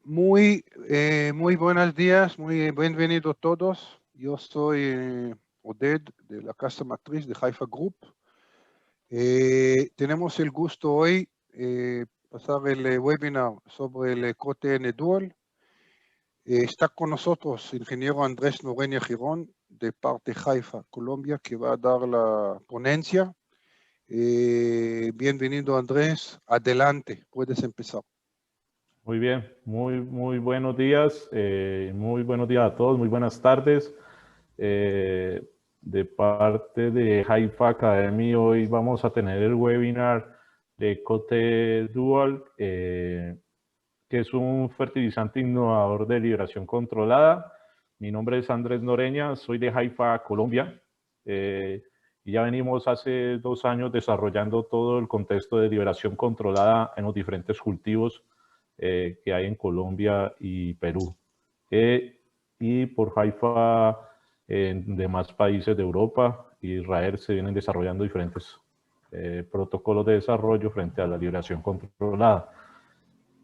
Muy buenos días, muy bienvenidos todos. Yo soy Oded de la casa matriz de Haifa Group. Tenemos el gusto hoy pasar el webinar sobre el COTN Dual. Está con nosotros el ingeniero Andrés Noreña Girón de parte Haifa, Colombia, que va a dar la ponencia. Bienvenido Andrés, adelante, puedes empezar. Muy bien, muy buenos días, muy buenos días a todos, muy buenas tardes. De parte de Haifa Academy, hoy vamos a tener el webinar de Cote Dual, que es un fertilizante innovador de liberación controlada. Mi nombre es Andrés Noreña, soy de Haifa, Colombia, y ya venimos hace 2 años desarrollando todo el contexto de liberación controlada en los diferentes cultivos que hay en Colombia y Perú. Y por Haifa, en demás países de Europa e Israel se vienen desarrollando diferentes protocolos de desarrollo frente a la liberación controlada.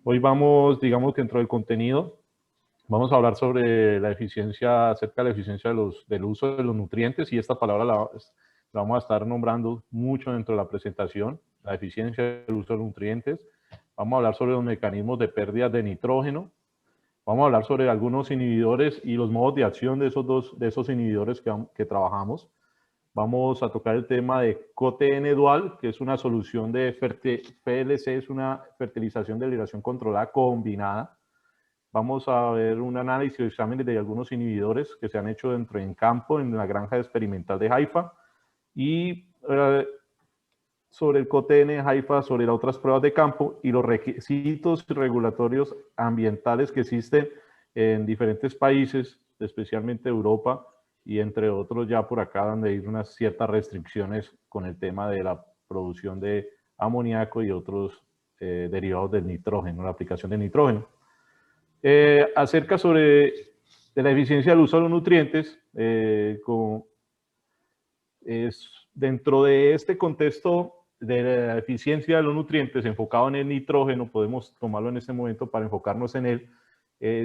Hoy vamos, digamos que dentro del contenido, vamos a hablar sobre la eficiencia, acerca de la eficiencia del uso de los nutrientes, y esta palabra la vamos a estar nombrando mucho dentro de la presentación, la eficiencia del uso de los nutrientes. Vamos a hablar sobre los mecanismos de pérdida de nitrógeno. Vamos a hablar sobre algunos inhibidores y los modos de acción de esos inhibidores que trabajamos. Vamos a tocar el tema de COTN Dual, que es una solución de PLC, es una fertilización de liberación controlada combinada. Vamos a ver un análisis o exámenes de algunos inhibidores que se han hecho en campo en la granja experimental de Haifa. Y sobre el COTN Haifa, sobre las otras pruebas de campo y los requisitos regulatorios ambientales que existen en diferentes países, especialmente Europa, y entre otros ya por acá donde hay unas ciertas restricciones con el tema de la producción de amoníaco y otros derivados del nitrógeno, la aplicación del nitrógeno. Acerca sobre de la eficiencia del uso de los nutrientes, dentro de este contexto de la eficiencia de los nutrientes enfocado en el nitrógeno, podemos tomarlo en este momento para enfocarnos en él.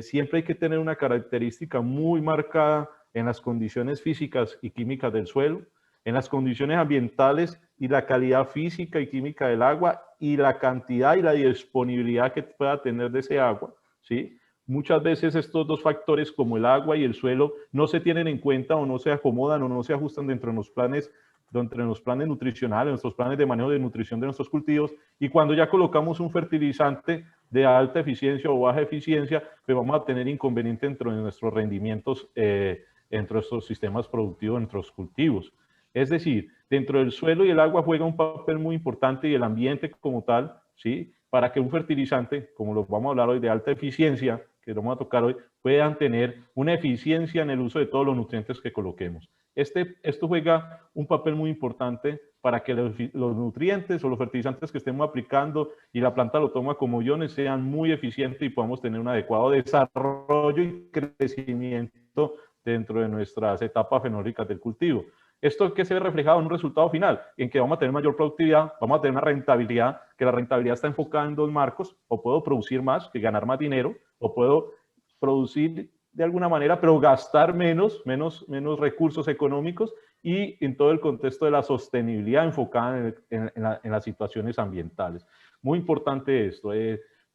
Siempre hay que tener una característica muy marcada en las condiciones físicas y químicas del suelo, en las condiciones ambientales y la calidad física y química del agua y la cantidad y la disponibilidad que pueda tener de ese agua, ¿sí? Muchas veces estos dos factores como el agua y el suelo no se tienen en cuenta o no se acomodan o no se ajustan dentro de los planes nutricionales, nuestros planes de manejo de nutrición de nuestros cultivos, y cuando ya colocamos un fertilizante de alta eficiencia o baja eficiencia, pues vamos a tener inconveniente dentro de nuestros rendimientos, entre nuestros sistemas productivos, entre los cultivos. Es decir, dentro del suelo y el agua juega un papel muy importante y el ambiente como tal, ¿sí? Para que un fertilizante, como lo vamos a hablar hoy, de alta eficiencia, que lo vamos a tocar hoy, puedan tener una eficiencia en el uso de todos los nutrientes que coloquemos. Esto juega un papel muy importante para que los nutrientes o los fertilizantes que estemos aplicando y la planta lo toma como iones sean muy eficientes y podamos tener un adecuado desarrollo y crecimiento dentro de nuestras etapas fenólicas del cultivo. ¿Esto qué se ve reflejado en un resultado final? En que vamos a tener mayor productividad, vamos a tener una rentabilidad, que la rentabilidad está enfocada en dos marcos: o puedo producir más, que ganar más dinero, o puedo producir de alguna manera, pero gastar menos recursos económicos, y en todo el contexto de la sostenibilidad enfocada en las situaciones ambientales. Muy importante esto.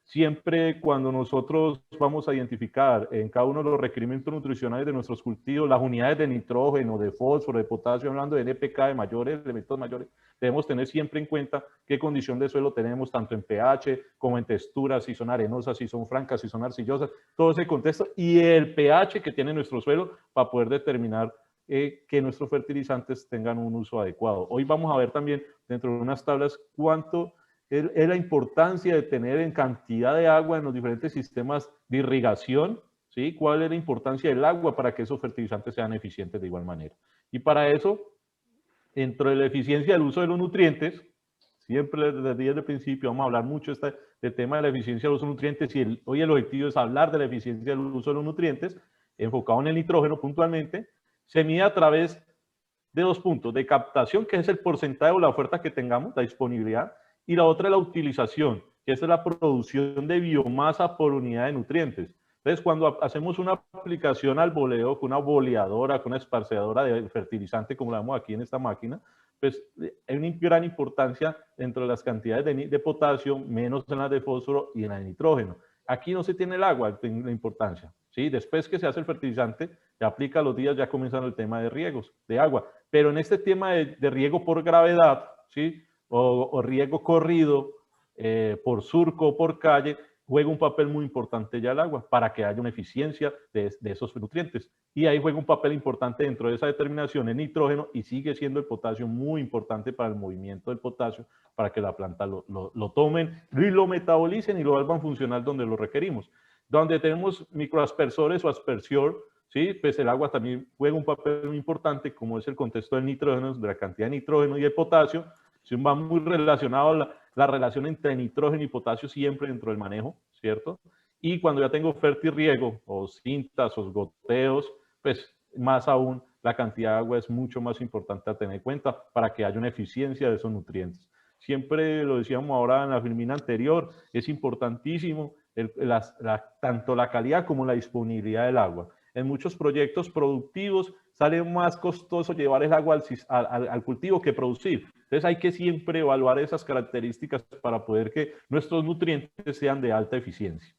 Siempre cuando nosotros vamos a identificar en cada uno de los requerimientos nutricionales de nuestros cultivos las unidades de nitrógeno, de fósforo, de potasio, hablando de NPK, de mayores, elementos mayores, debemos tener siempre en cuenta qué condición de suelo tenemos, tanto en pH como en textura, si son arenosas, si son francas, si son arcillosas, todo ese contexto, y el pH que tiene nuestro suelo para poder determinar que nuestros fertilizantes tengan un uso adecuado. Hoy vamos a ver también dentro de unas tablas cuánto es la importancia de tener en cantidad de agua en los diferentes sistemas de irrigación, ¿sí? ¿Cuál es la importancia del agua para que esos fertilizantes sean eficientes de igual manera? Y para eso, dentro de la eficiencia del uso de los nutrientes, siempre desde el principio vamos a hablar mucho del tema de la eficiencia del uso de los nutrientes, y hoy el objetivo es hablar de la eficiencia del uso de los nutrientes, enfocado en el nitrógeno puntualmente. Se mide a través de dos puntos: de captación, que es el porcentaje o la oferta que tengamos, la disponibilidad, y la otra es la utilización, que es la producción de biomasa por unidad de nutrientes. Entonces, cuando hacemos una aplicación al boleo con una boleadora, con una esparceadora de fertilizante, como la vemos aquí en esta máquina, pues hay una gran importancia dentro de las cantidades de potasio, menos en las de fósforo y en la de nitrógeno. Aquí no se tiene el agua, tiene la importancia. ¿Sí? Después que se hace el fertilizante, se aplica los días, ya comienzan el tema de riegos, de agua. Pero en este tema de riego por gravedad, ¿sí? o riego corrido, por surco o por calle, juega un papel muy importante ya el agua para que haya una eficiencia de esos nutrientes. Y ahí juega un papel importante dentro de esa determinación el nitrógeno y sigue siendo el potasio muy importante para el movimiento del potasio, para que la planta lo tomen y lo metabolicen y lo vuelvan funcional donde lo requerimos. Donde tenemos microaspersores o aspersior, ¿sí? Pues el agua también juega un papel muy importante, como es el contexto del nitrógeno, de la cantidad de nitrógeno y de potasio. Va muy relacionado la relación entre nitrógeno y potasio siempre dentro del manejo, ¿cierto? Y cuando ya tengo fertirriego o cintas o goteos, pues más aún la cantidad de agua es mucho más importante a tener en cuenta para que haya una eficiencia de esos nutrientes. Siempre lo decíamos ahora en la filmina anterior, es importantísimo tanto la calidad como la disponibilidad del agua. En muchos proyectos productivos sale más costoso llevar el agua al cultivo que producir. Entonces hay que siempre evaluar esas características para poder que nuestros nutrientes sean de alta eficiencia.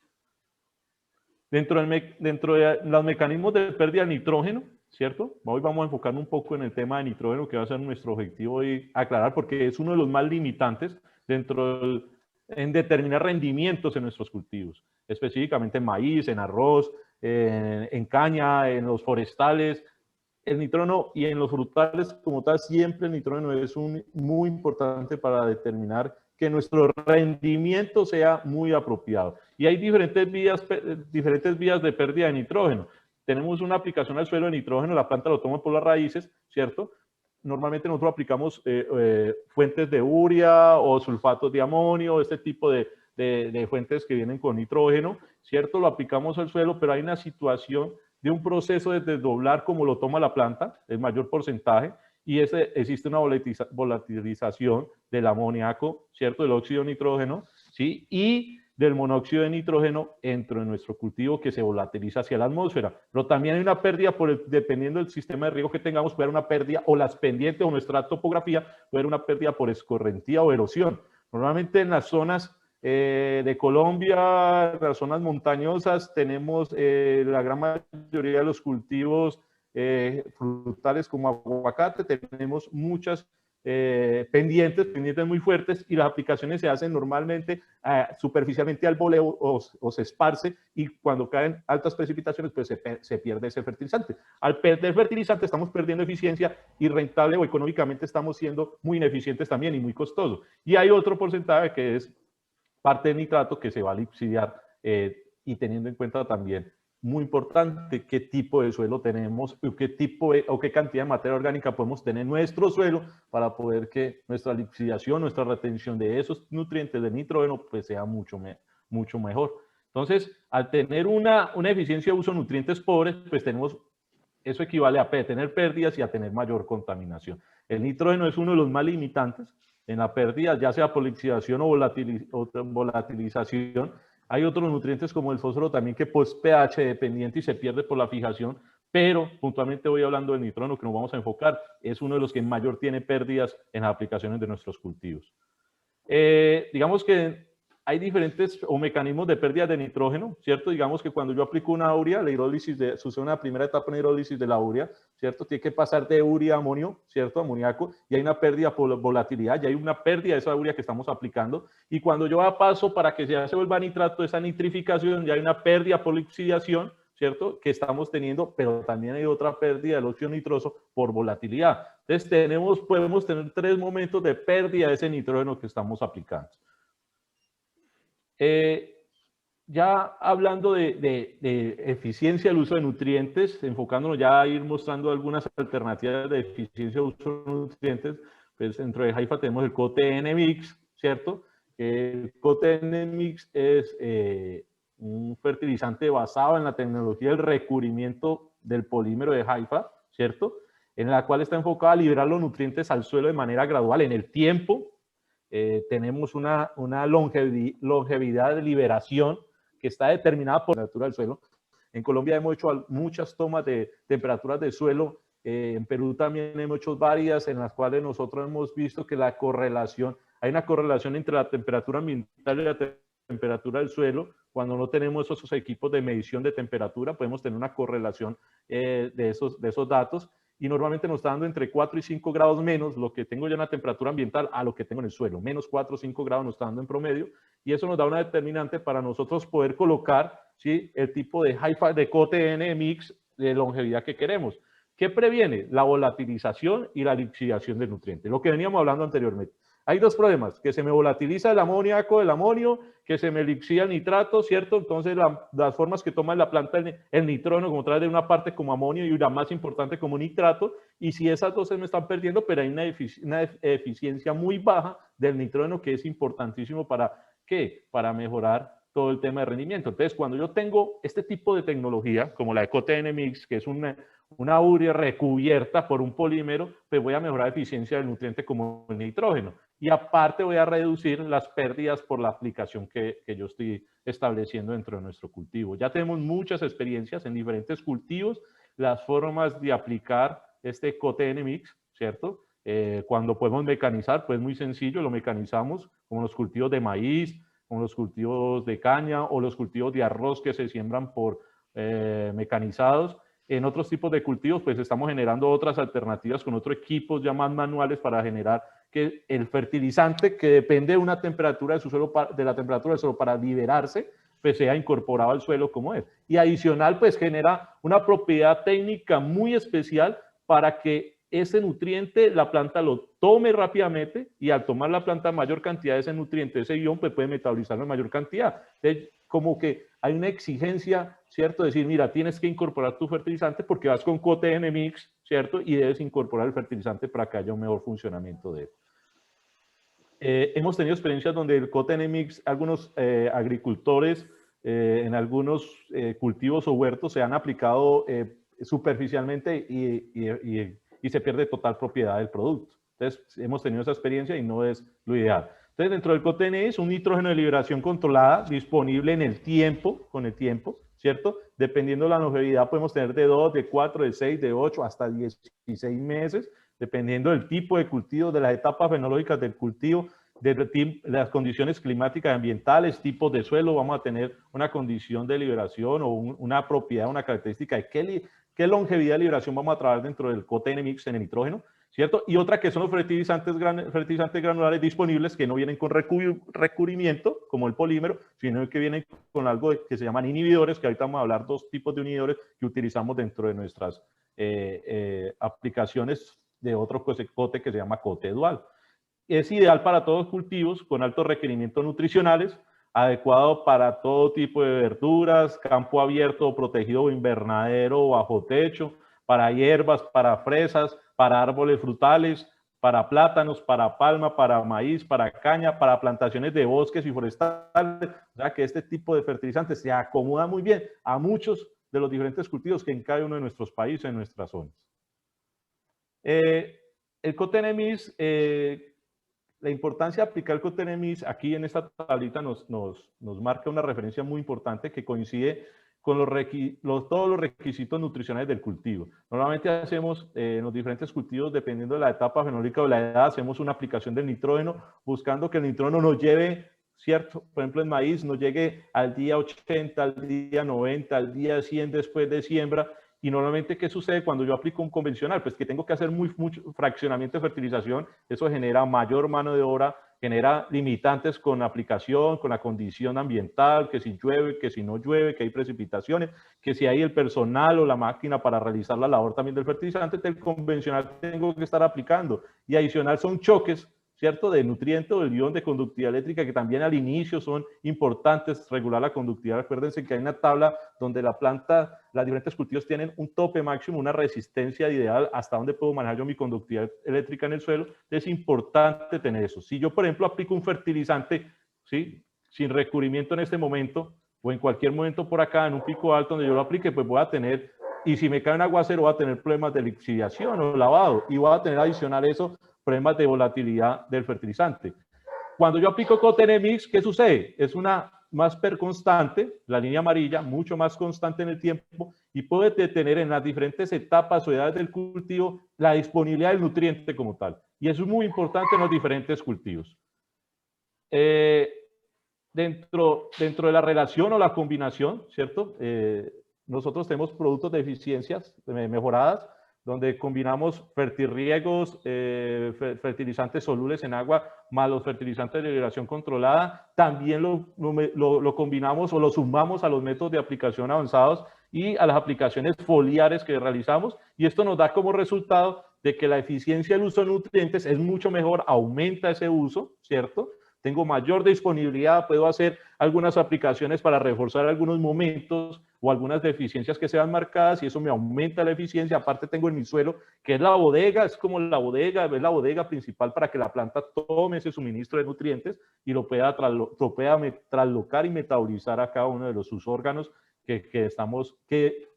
Dentro de los mecanismos de pérdida de nitrógeno, ¿cierto? Hoy vamos a enfocarnos un poco en el tema de nitrógeno, que va a ser nuestro objetivo hoy aclarar, porque es uno de los más limitantes en determinar rendimientos en nuestros cultivos, específicamente en maíz, en arroz, en caña, en los forestales. El nitrógeno y en los frutales como tal, siempre el nitrógeno es muy importante para determinar que nuestro rendimiento sea muy apropiado. Y hay diferentes vías de pérdida de nitrógeno. Tenemos una aplicación al suelo de nitrógeno, la planta lo toma por las raíces, ¿cierto? Normalmente nosotros aplicamos fuentes de urea o sulfatos de amonio, este tipo de fuentes que vienen con nitrógeno, ¿cierto? Lo aplicamos al suelo, pero hay una situación de un proceso de desdoblar como lo toma la planta, el mayor porcentaje, y existe una volatilización del amoníaco, ¿cierto? Del óxido de nitrógeno, ¿sí? Y del monóxido de nitrógeno dentro de nuestro cultivo que se volatiliza hacia la atmósfera. Pero también hay una pérdida, dependiendo del sistema de riego que tengamos, puede haber una pérdida, o las pendientes o nuestra topografía, puede haber una pérdida por escorrentía o erosión. Normalmente en las zonas de Colombia, las zonas montañosas, tenemos la gran mayoría de los cultivos frutales como aguacate, tenemos muchas pendientes muy fuertes y las aplicaciones se hacen normalmente superficialmente al boleo o se esparce y cuando caen altas precipitaciones pues se pierde ese fertilizante. Al perder fertilizante estamos perdiendo eficiencia y rentable o económicamente estamos siendo muy ineficientes también y muy costosos. Y hay otro porcentaje que es parte del nitrato que se va a lixiviar y teniendo en cuenta también, muy importante, qué tipo de suelo tenemos o qué cantidad de materia orgánica podemos tener en nuestro suelo para poder que nuestra lixiviación, nuestra retención de esos nutrientes de nitrógeno pues sea mucho mejor. Entonces, al tener una eficiencia de uso de nutrientes pobres, pues eso equivale a tener pérdidas y a tener mayor contaminación. El nitrógeno es uno de los más limitantes en la pérdida, ya sea por lixiviación o volatilización. Hay otros nutrientes como el fósforo también que es pH dependiente y se pierde por la fijación, pero puntualmente voy hablando del nitrógeno que nos vamos a enfocar, es uno de los que mayor tiene pérdidas en las aplicaciones de nuestros cultivos. Digamos que hay diferentes mecanismos de pérdida de nitrógeno, ¿cierto? Digamos que cuando yo aplico una urea, la hidrólisis sucede una primera etapa de hidrólisis de la urea, ¿cierto? Tiene que pasar de urea a amonio, ¿cierto? Amoníaco, y hay una pérdida por volatilidad, y hay una pérdida de esa urea que estamos aplicando, y cuando yo paso para que se vuelva nitrato, esa nitrificación, ya hay una pérdida por lixiviación, ¿cierto? Que estamos teniendo, pero también hay otra pérdida del óxido nitroso por volatilidad. Entonces podemos tener 3 momentos de pérdida de ese nitrógeno que estamos aplicando. Ya hablando de eficiencia del uso de nutrientes, enfocándonos ya a ir mostrando algunas alternativas de eficiencia del uso de nutrientes, pues dentro de Haifa tenemos el CoTN Mix, ¿cierto? El CoTN Mix es un fertilizante basado en la tecnología del recubrimiento del polímero de Haifa, ¿cierto? En la cual está enfocado a liberar los nutrientes al suelo de manera gradual en el tiempo, tenemos una longevidad de liberación que está determinada por la temperatura del suelo. En Colombia hemos hecho muchas tomas de temperaturas de suelo. En Perú también hemos hecho varias en las cuales nosotros hemos visto que hay una correlación entre la temperatura ambiental y la temperatura del suelo. Cuando no tenemos esos equipos de medición de temperatura, podemos tener una correlación de esos datos, y normalmente nos está dando entre 4 y 5 grados menos lo que tengo ya en la temperatura ambiental a lo que tengo en el suelo. Menos 4 o 5 grados nos está dando en promedio, y eso nos da una determinante para nosotros poder colocar, ¿sí?, el tipo de CoTN mix de longevidad que queremos. ¿Qué previene? La volatilización y la lixiviación del nutriente, lo que veníamos hablando anteriormente. Hay dos problemas: que se me volatiliza el amoníaco, el amonio, que se me lixía el nitrato, ¿cierto? Entonces, las formas que toma la planta el nitrógeno, como trae de una parte como amonio y la más importante como nitrato, y si esas dos se me están perdiendo, pero hay una eficiencia muy baja del nitrógeno, que es importantísimo para, ¿qué?, para mejorar todo el tema de rendimiento. Entonces, cuando yo tengo este tipo de tecnología, como la CoTN Mix, que es una urea recubierta por un polímero, pues voy a mejorar la eficiencia del nutriente como el nitrógeno. Y aparte voy a reducir las pérdidas por la aplicación que yo estoy estableciendo dentro de nuestro cultivo. Ya tenemos muchas experiencias en diferentes cultivos, las formas de aplicar este CoTN Mix, ¿cierto? Cuando podemos mecanizar, pues muy sencillo, lo mecanizamos, como los cultivos de maíz, como los cultivos de caña o los cultivos de arroz que se siembran por mecanizados. En otros tipos de cultivos, pues estamos generando otras alternativas con otros equipos ya más manuales para generar que el fertilizante, que depende de una temperatura de su suelo, de la temperatura del suelo para liberarse, pues sea incorporado al suelo como es. Y adicional, pues genera una propiedad técnica muy especial para que ese nutriente la planta lo tome rápidamente, y al tomar la planta mayor cantidad de ese nutriente, ese ion, pues puede metabolizarlo en mayor cantidad. Entonces, como que hay una exigencia, ¿cierto? Decir, mira, tienes que incorporar tu fertilizante porque vas con CoTN Mix, ¿cierto? Y debes incorporar el fertilizante para que haya un mejor funcionamiento de él. Hemos tenido experiencias donde el CoTN Mix, algunos agricultores en algunos cultivos o huertos se han aplicado superficialmente y se pierde total propiedad del producto. Entonces, hemos tenido esa experiencia y no es lo ideal. Entonces, dentro del CoTN es un nitrógeno de liberación controlada, disponible en el tiempo, con el tiempo, ¿cierto? Dependiendo de la longevidad, podemos tener de 2, de 4, de 6, de 8, hasta 16 meses, dependiendo del tipo de cultivo, de las etapas fenológicas del cultivo, de las condiciones climáticas y ambientales, tipos de suelo. Vamos a tener una condición de liberación o una propiedad, una característica de qué longevidad de liberación vamos a trabajar dentro del CoTN Mix en el nitrógeno, ¿cierto? Y otra que son los fertilizantes granulares disponibles, que no vienen con recubrimiento, como el polímero, sino que vienen con algo que se llaman inhibidores, que ahorita vamos a hablar dos tipos de inhibidores que utilizamos dentro de nuestras aplicaciones de otro cote que se llama cote dual. Es ideal para todos los cultivos con altos requerimientos nutricionales, adecuado para todo tipo de verduras, campo abierto, protegido o invernadero o bajo techo, para hierbas, para fresas, para árboles frutales, para plátanos, para palma, para maíz, para caña, para plantaciones de bosques y forestales. O sea que este tipo de fertilizantes se acomoda muy bien a muchos de los diferentes cultivos que en cada uno de nuestros países, en nuestras zonas. El CoTN Mix, la importancia de aplicar el CoTN Mix aquí en esta tablita nos marca una referencia muy importante que coincide con todos los requisitos nutricionales del cultivo. Normalmente hacemos en los diferentes cultivos, dependiendo de la etapa fenológica o la edad, hacemos una aplicación del nitrógeno, buscando que el nitrógeno nos lleve, ¿cierto? Por ejemplo, en maíz nos llegue al día 80, al día 90, al día 100 después de siembra. Y normalmente, ¿qué sucede cuando yo aplico un convencional? Pues que tengo que hacer mucho fraccionamiento de fertilización. Eso genera mayor mano de obra, genera limitantes con la aplicación, con la condición ambiental, que si llueve, que si no llueve, que hay precipitaciones, que si hay el personal o la máquina para realizar la labor también del fertilizante, del convencional tengo que estar aplicando. Y adicional son choques, ¿cierto?, de nutriente o del ion de conductividad eléctrica, que también al inicio son importantes, regular la conductividad. Acuérdense que hay una tabla donde la planta, las diferentes cultivos tienen un tope máximo, una resistencia ideal, hasta donde puedo manejar yo mi conductividad eléctrica en el suelo. Es importante tener eso. Si yo, por ejemplo, aplico un fertilizante, ¿sí?, sin recubrimiento en este momento, o en cualquier momento por acá, en un pico alto donde yo lo aplique, pues voy a tener, y si me cae un aguacero, voy a tener problemas de lixiviación o lavado, y voy a tener adicional eso, problemas de volatilidad del fertilizante. Cuando yo aplico Coten Mix, ¿qué sucede? Es una más perconstante, la línea amarilla, mucho más constante en el tiempo, y puede detener en las diferentes etapas o edades del cultivo la disponibilidad del nutriente como tal. Y eso es muy importante en los diferentes cultivos. Dentro de la relación o la combinación, ¿cierto? Nosotros tenemos productos de eficiencias mejoradas, donde combinamos fertirriegos, fertilizantes solubles en agua, más los fertilizantes de liberación controlada. También lo combinamos o lo sumamos a los métodos de aplicación avanzados y a las aplicaciones foliares que realizamos. Y esto nos da como resultado de que la eficiencia del uso de nutrientes es mucho mejor, aumenta ese uso, ¿cierto? Tengo mayor disponibilidad, puedo hacer algunas aplicaciones para reforzar algunos momentos o algunas deficiencias que sean marcadas y eso me aumenta la eficiencia. Aparte tengo en mi suelo, que es la bodega, es como la bodega, es la bodega principal para que la planta tome ese suministro de nutrientes y lo pueda traslocar y metabolizar a cada uno de sus órganos que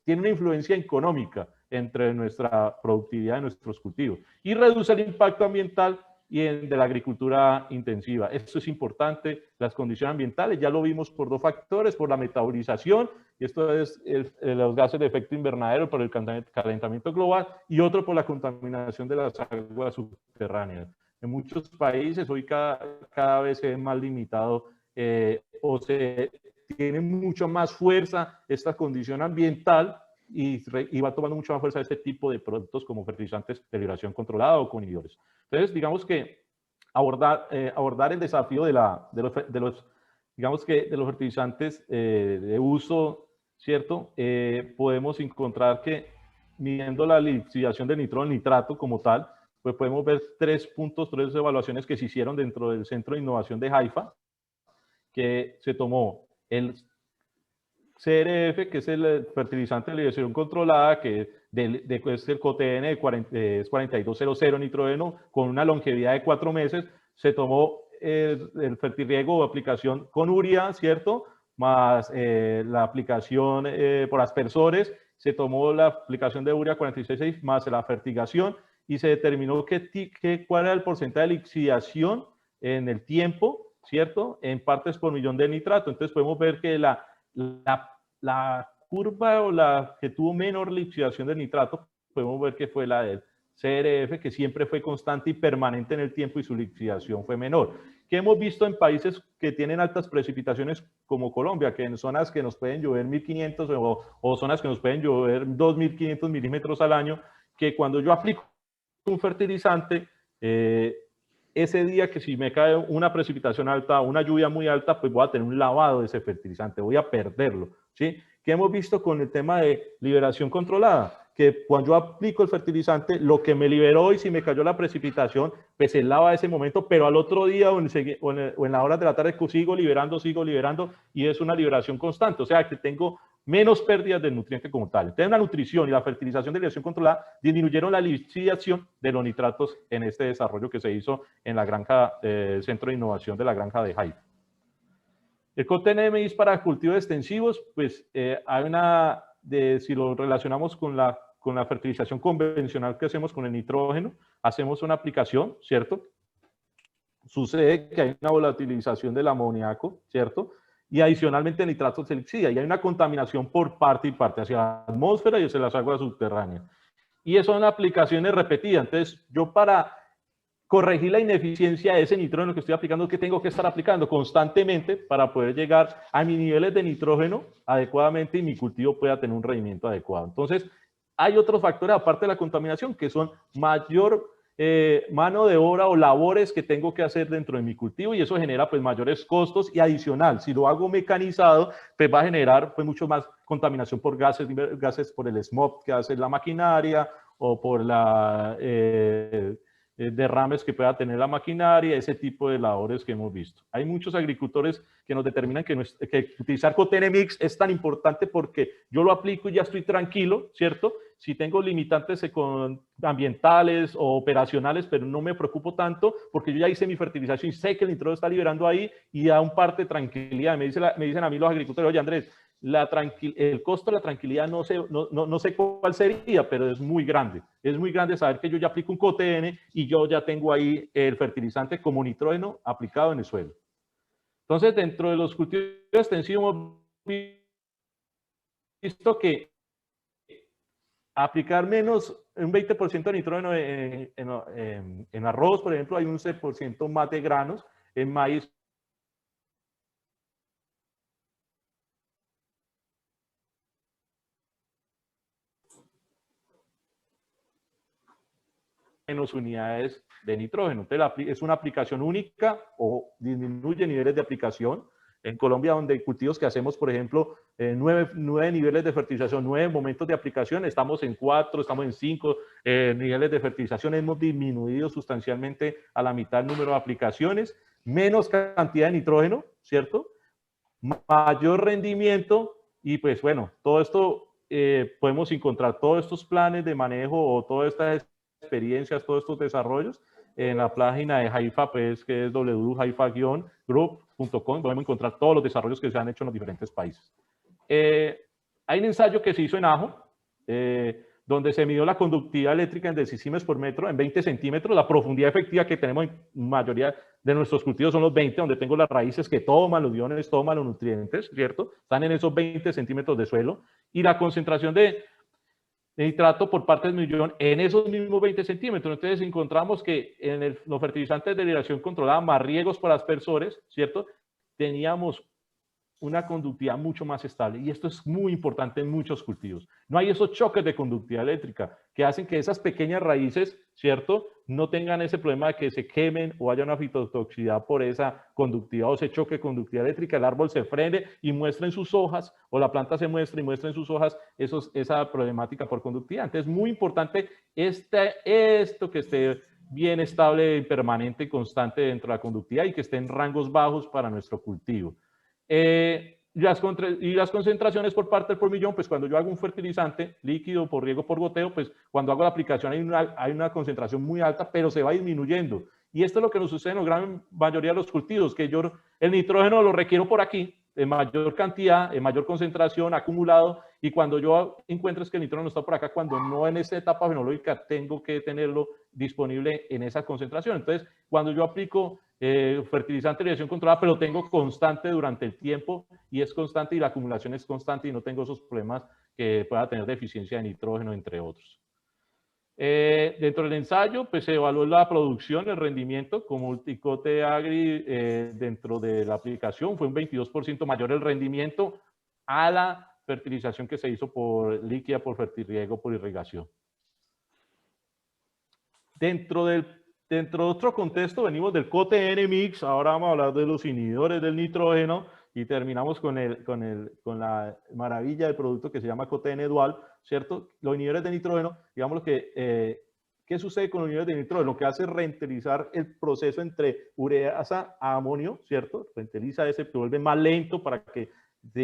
tiene una influencia económica entre nuestra productividad de nuestros cultivos y reduce el impacto ambiental y de la agricultura intensiva. Esto es importante, las condiciones ambientales, ya lo vimos por dos factores, por la metabolización, y esto es los gases de efecto invernadero por el calentamiento global, y otro por la contaminación de las aguas subterráneas. En muchos países hoy cada vez se ve más limitado o se tiene mucho más fuerza esta condición ambiental y va tomando mucha más fuerza este tipo de productos como fertilizantes de liberación controlada o con inhibidores. Entonces, digamos que abordar el desafío de los fertilizantes de uso, ¿cierto? Podemos encontrar que midiendo la lixiviación del nitrogen nitrato como tal, pues podemos ver tres evaluaciones que se hicieron dentro del Centro de Innovación de Haifa, que se tomó el CRF, que es el fertilizante de liberación controlada, que es el COTN es 4200 nitrógeno, con una longevidad de 4 meses. Se tomó el fertirriego o aplicación con urea, ¿cierto? Más la aplicación por aspersores. Se tomó la aplicación de urea 46,6 más la fertigación y se determinó cuál era el porcentaje de lixiviación en el tiempo, ¿cierto? En partes por millón de nitrato. Entonces podemos ver que la curva o la que tuvo menor lixiviación de nitrato, podemos ver que fue la del CRF, que siempre fue constante y permanente en el tiempo y su lixiviación fue menor. ¿Qué hemos visto en países que tienen altas precipitaciones como Colombia, que en zonas que nos pueden llover 1.500 o zonas que nos pueden llover 2.500 milímetros al año, que cuando yo aplico un fertilizante, ese día que si me cae una precipitación alta, una lluvia muy alta, pues voy a tener un lavado de ese fertilizante, voy a perderlo, ¿sí? ¿Qué hemos visto con el tema de liberación controlada? Que cuando yo aplico el fertilizante, lo que me liberó y si me cayó la precipitación, pues se lava ese momento, pero al otro día o en las horas de la tarde sigo liberando, y es una liberación constante, o sea que tengo menos pérdidas de nutrientes como tal. Entonces la nutrición y la fertilización de liberación controlada disminuyeron la lixiviación de los nitratos en este desarrollo que se hizo en la granja, Centro de Innovación de la granja de Haifa. El COTN-MX para cultivos extensivos, pues hay si lo relacionamos con la fertilización convencional que hacemos con el nitrógeno, hacemos una aplicación, ¿cierto? Sucede que hay una volatilización del amoníaco, ¿cierto? Y adicionalmente el nitrato se lixidia y hay una contaminación por parte y parte hacia la atmósfera y hacia las aguas subterráneas. Y eso son aplicaciones repetidas. Entonces, yo para corregir la ineficiencia de ese nitrógeno que estoy aplicando, que tengo que estar aplicando constantemente para poder llegar a mis niveles de nitrógeno adecuadamente y mi cultivo pueda tener un rendimiento adecuado. Entonces, hay otros factores aparte de la contaminación que son mayor mano de obra o labores que tengo que hacer dentro de mi cultivo y eso genera pues mayores costos y adicional, si lo hago mecanizado, pues va a generar pues mucho más contaminación por gases por el smog que hace la maquinaria o por la derrames que pueda tener la maquinaria, ese tipo de labores que hemos visto. Hay muchos agricultores que nos determinan que utilizar COTN Mix es tan importante porque yo lo aplico y ya estoy tranquilo, ¿cierto? Si tengo limitantes ambientales o operacionales, pero no me preocupo tanto porque yo ya hice mi fertilización y sé que el nitrógeno está liberando ahí y da un parte de tranquilidad. Me dicen a mí los agricultores, oye Andrés, el costo de la tranquilidad no sé cuál sería, pero es muy grande. Es muy grande saber que yo ya aplico un CoTN y yo ya tengo ahí el fertilizante como nitrógeno aplicado en el suelo. Entonces, dentro de los cultivos extensivos hemos visto que aplicar menos, un 20% de nitrógeno en arroz, por ejemplo, hay un 6% más de granos, en maíz menos unidades de nitrógeno. Entonces, es una aplicación única o disminuye niveles de aplicación. En Colombia, donde cultivos que hacemos, por ejemplo, 9 niveles de fertilización, 9 momentos de aplicación, estamos en 4, estamos en 5 niveles de fertilización, hemos disminuido sustancialmente a la mitad el número de aplicaciones, menos cantidad de nitrógeno, ¿cierto? Mayor rendimiento y pues bueno, todo esto podemos encontrar todos estos planes de manejo o todas estas experiencias, todos estos desarrollos en la página de Haifa, pues, que es www.haifa-group.com. Podemos encontrar todos los desarrollos que se han hecho en los diferentes países. Hay un ensayo que se hizo en Ajo, donde se midió la conductividad eléctrica en decisimes por metro en 20 centímetros. La profundidad efectiva que tenemos en mayoría de nuestros cultivos son los 20, donde tengo las raíces que toman los iones, toman los nutrientes, ¿cierto? Están en esos 20 centímetros de suelo. Y la concentración de nitrato por parte del millón en esos mismos 20 centímetros. Entonces encontramos que en los fertilizantes de liberación controlada más riegos por aspersores, ¿cierto? Teníamos una conductividad mucho más estable y esto es muy importante en muchos cultivos. No hay esos choques de conductividad eléctrica que hacen que esas pequeñas raíces, ¿cierto? No tengan ese problema de que se quemen o haya una fitotoxicidad por esa conductividad o ese choque de conductividad eléctrica, el árbol se frene y muestra en sus hojas o la planta se muestra y muestra en sus hojas esa problemática por conductividad. Entonces es muy importante esto que esté bien estable, permanente y constante dentro de la conductividad y que esté en rangos bajos para nuestro cultivo. Las concentraciones por parte del por millón, pues cuando yo hago un fertilizante líquido por riego por goteo, pues cuando hago la aplicación hay una concentración muy alta, pero se va disminuyendo. Y esto es lo que nos sucede en la gran mayoría de los cultivos, que yo el nitrógeno lo requiero por aquí, en mayor cantidad, en mayor concentración, acumulado, y cuando yo encuentro es que el nitrógeno está por acá, cuando no en esta etapa fenológica tengo que tenerlo disponible en esa concentración. Entonces, cuando yo aplico fertilizante de liberación controlada, pero tengo constante durante el tiempo y es constante y la acumulación es constante y no tengo esos problemas que pueda tener deficiencia de nitrógeno, entre otros. Dentro del ensayo, pues se evaluó la producción, el rendimiento con Multicote Agri dentro de la aplicación. Fue un 22% mayor el rendimiento a la fertilización que se hizo por líquida, por fertirriego, por irrigación. Dentro de otro contexto, venimos del CoTN Mix, ahora vamos a hablar de los inhibidores del nitrógeno y terminamos con la maravilla del producto que se llama CoTN Dual, ¿cierto? Los inhibidores de nitrógeno, digamos lo que, ¿qué sucede con los inhibidores de nitrógeno? Lo que hace es reentelizar el proceso entre ureasa a amonio, ¿cierto? Reenteliza ese, se vuelve más lento para que